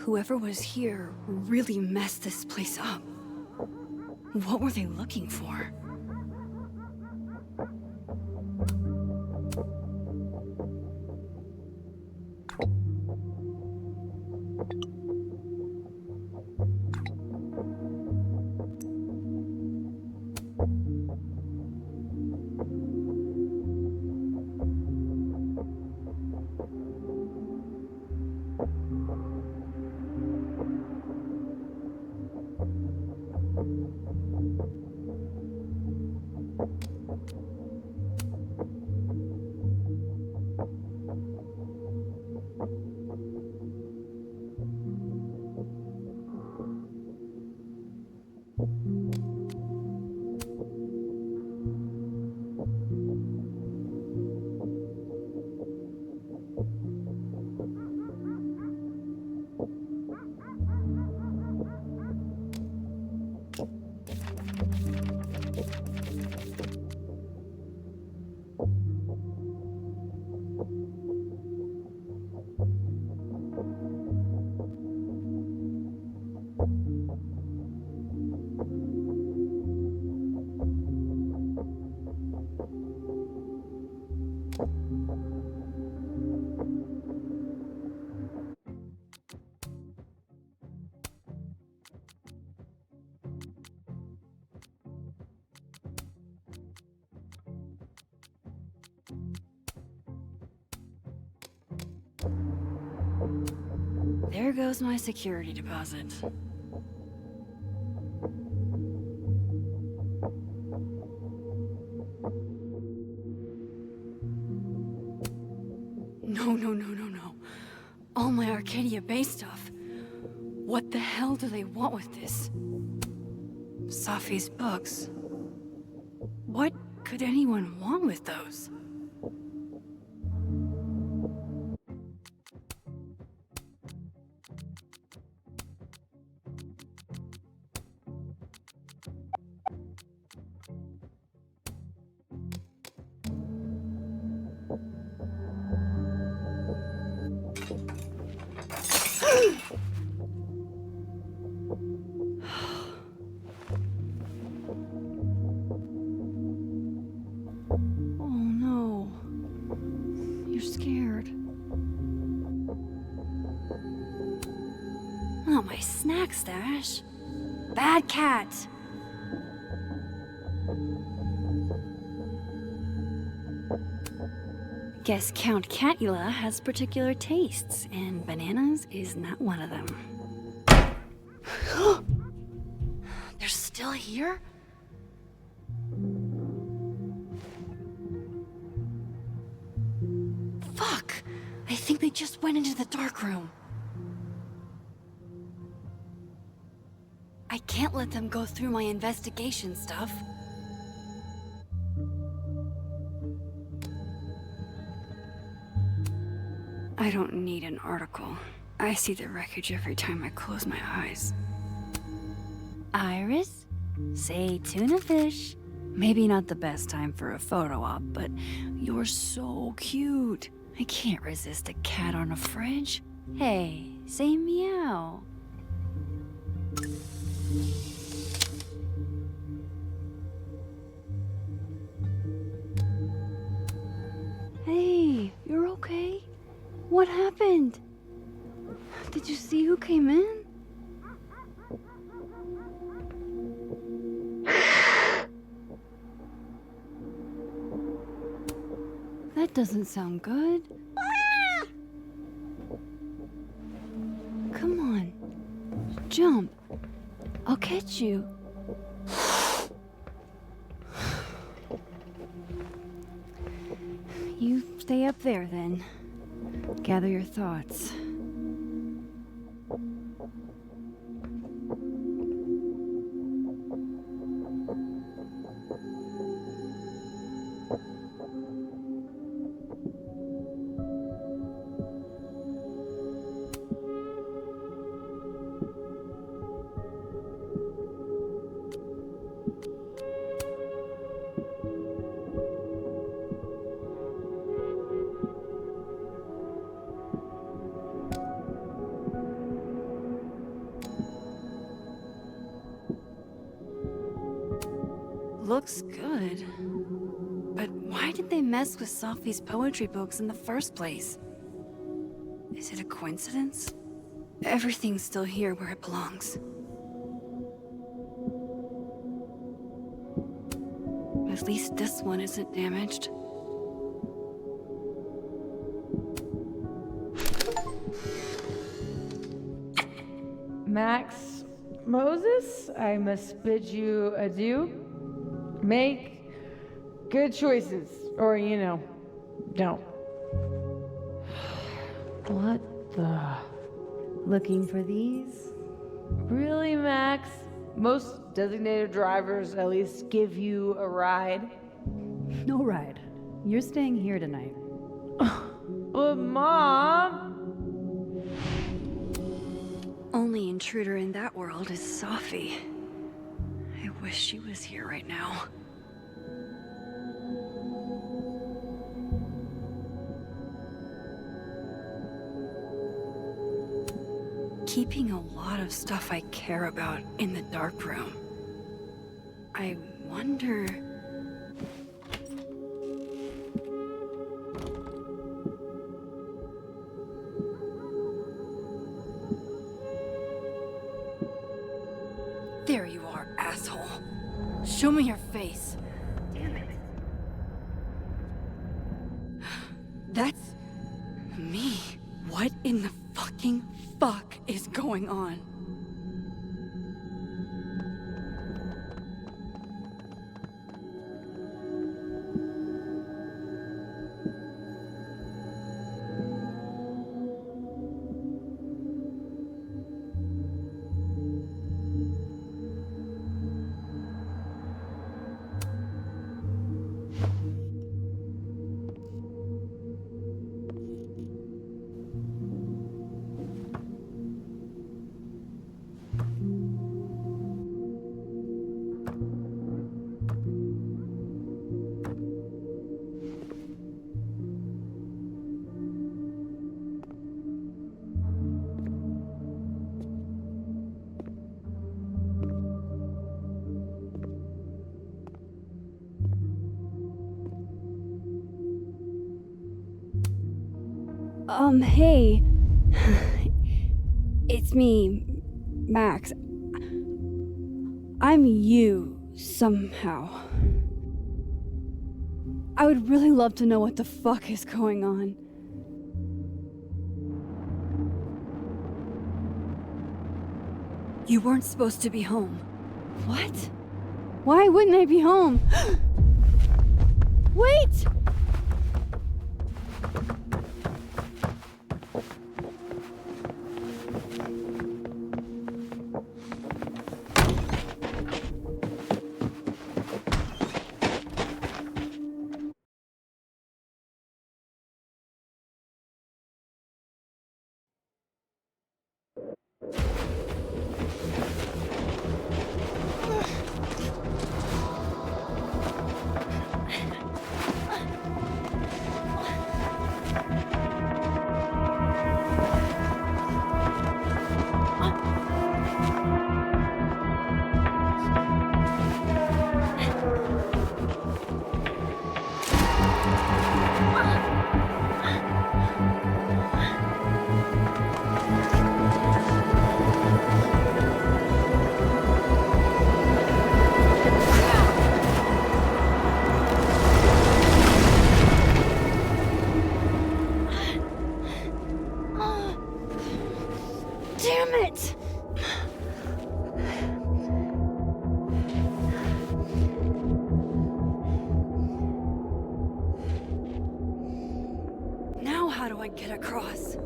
Whoever was here really messed this place up. What were they looking for? There goes my security deposit. No. All my Arcadia Bay stuff. What the hell do they want with this? Safi's books. What could anyone want with those? Oh no. You're scared. Not my snack stash. Bad cat. Guess Count Catula has particular tastes, and bananas is not one of them. They're still here? Fuck! I think they just went into the dark room. I can't let them go through my investigation stuff. I don't need an article. I see the wreckage every time I close my eyes. Iris? Say tuna fish. Maybe not the best time for a photo op, but you're so cute. I can't resist a cat on a fridge. Hey, say meow. Hey, you're okay? What happened? Did you see who came in? That doesn't sound good. Come on. Jump. I'll catch you. You stay up there then. Gather your thoughts. looks good. But why did they mess with Sophie's poetry books in the first place? Is it a coincidence? Everything's still here where it belongs. At least this one isn't damaged. Max, Moses, I must bid you adieu. Make good choices, or, don't. What the? Looking for these? Really, Max? Most designated drivers at least give you a ride. No ride. You're staying here tonight. But, Mom! Only intruder in that world is Sophie. I wish she was here right now. Keeping a lot of stuff I care about in the dark room. I wonder... There you are, asshole. Show me your face. Damn it. That's... me. What in the fucking fuck is going on? Hey. It's me, Max. I'm you, somehow. I would really love to know what the fuck is going on. You weren't supposed to be home. What? Why wouldn't I be home? Wait! Damn it! Now how do I get across?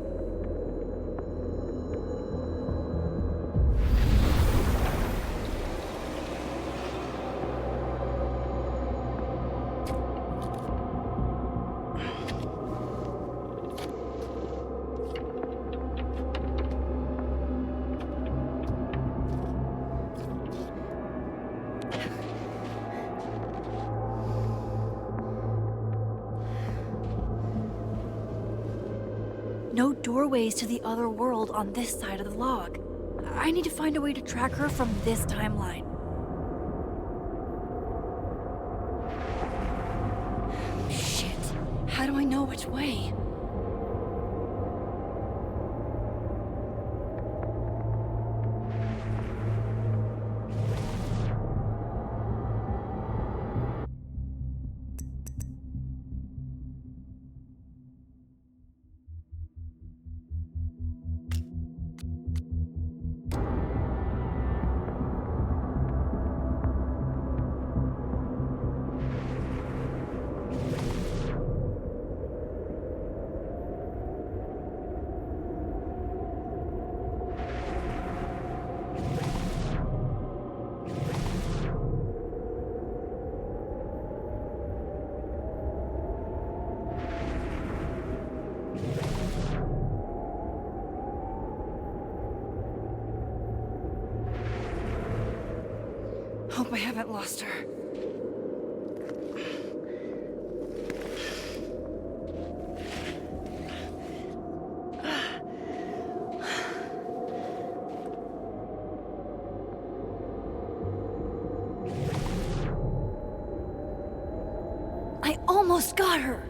No doorways to the other world on this side of the log. I need to find a way to track her from this timeline. Which way? Hope I haven't lost her. I almost got her!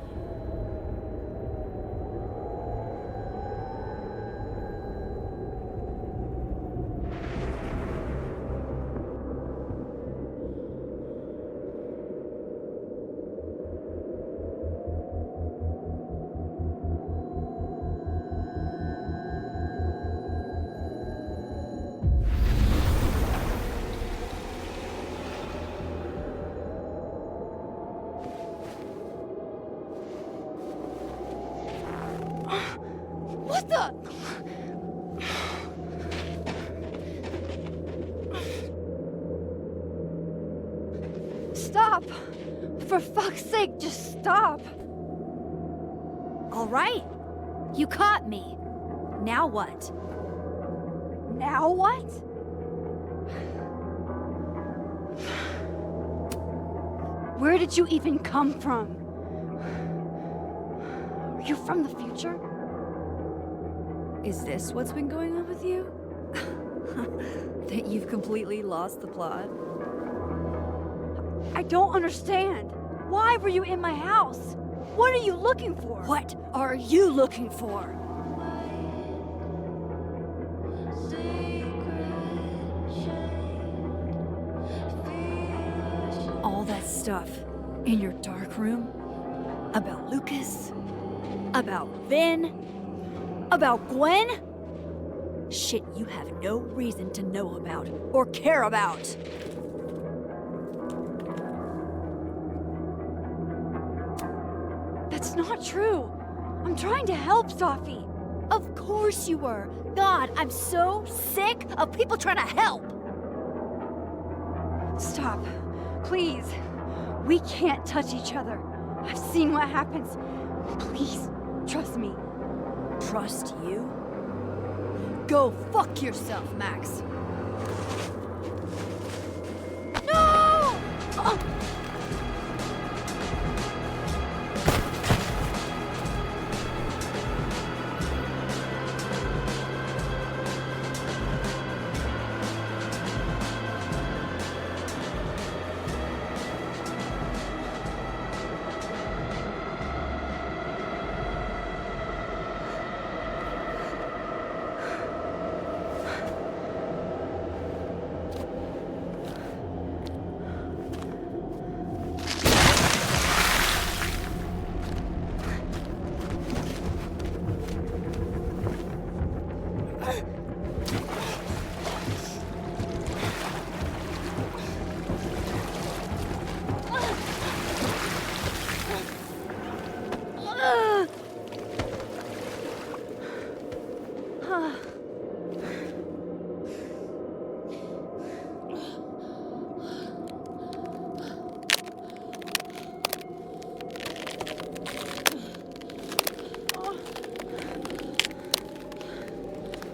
What the? Stop! For fuck's sake, just stop! All right. You caught me. Now what? Now what? Where did you even come from? Are you from the future? Is this what's been going on with you? That you've completely lost the plot? I don't understand. Why were you in my house? What are you looking for? What are you looking for? All that stuff in your dark room about Lucas, about Vin, about Gwen? Shit you have no reason to know about or care about. That's not true. I'm trying to help, Safi. Of course you were. God, I'm so sick of people trying to help. Stop. Please. We can't touch each other. I've seen what happens. Please, trust me. Trust you? Go fuck yourself, Max. No!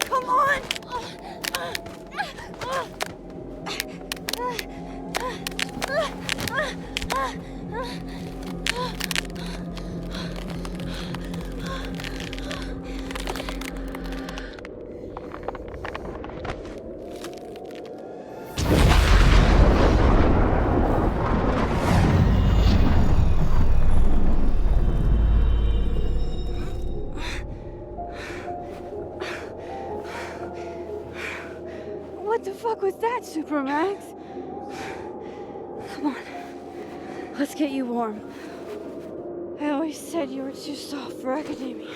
Come on! What the fuck was that, Supermax? Come on. Let's get you warm. I always said you were too soft for academia.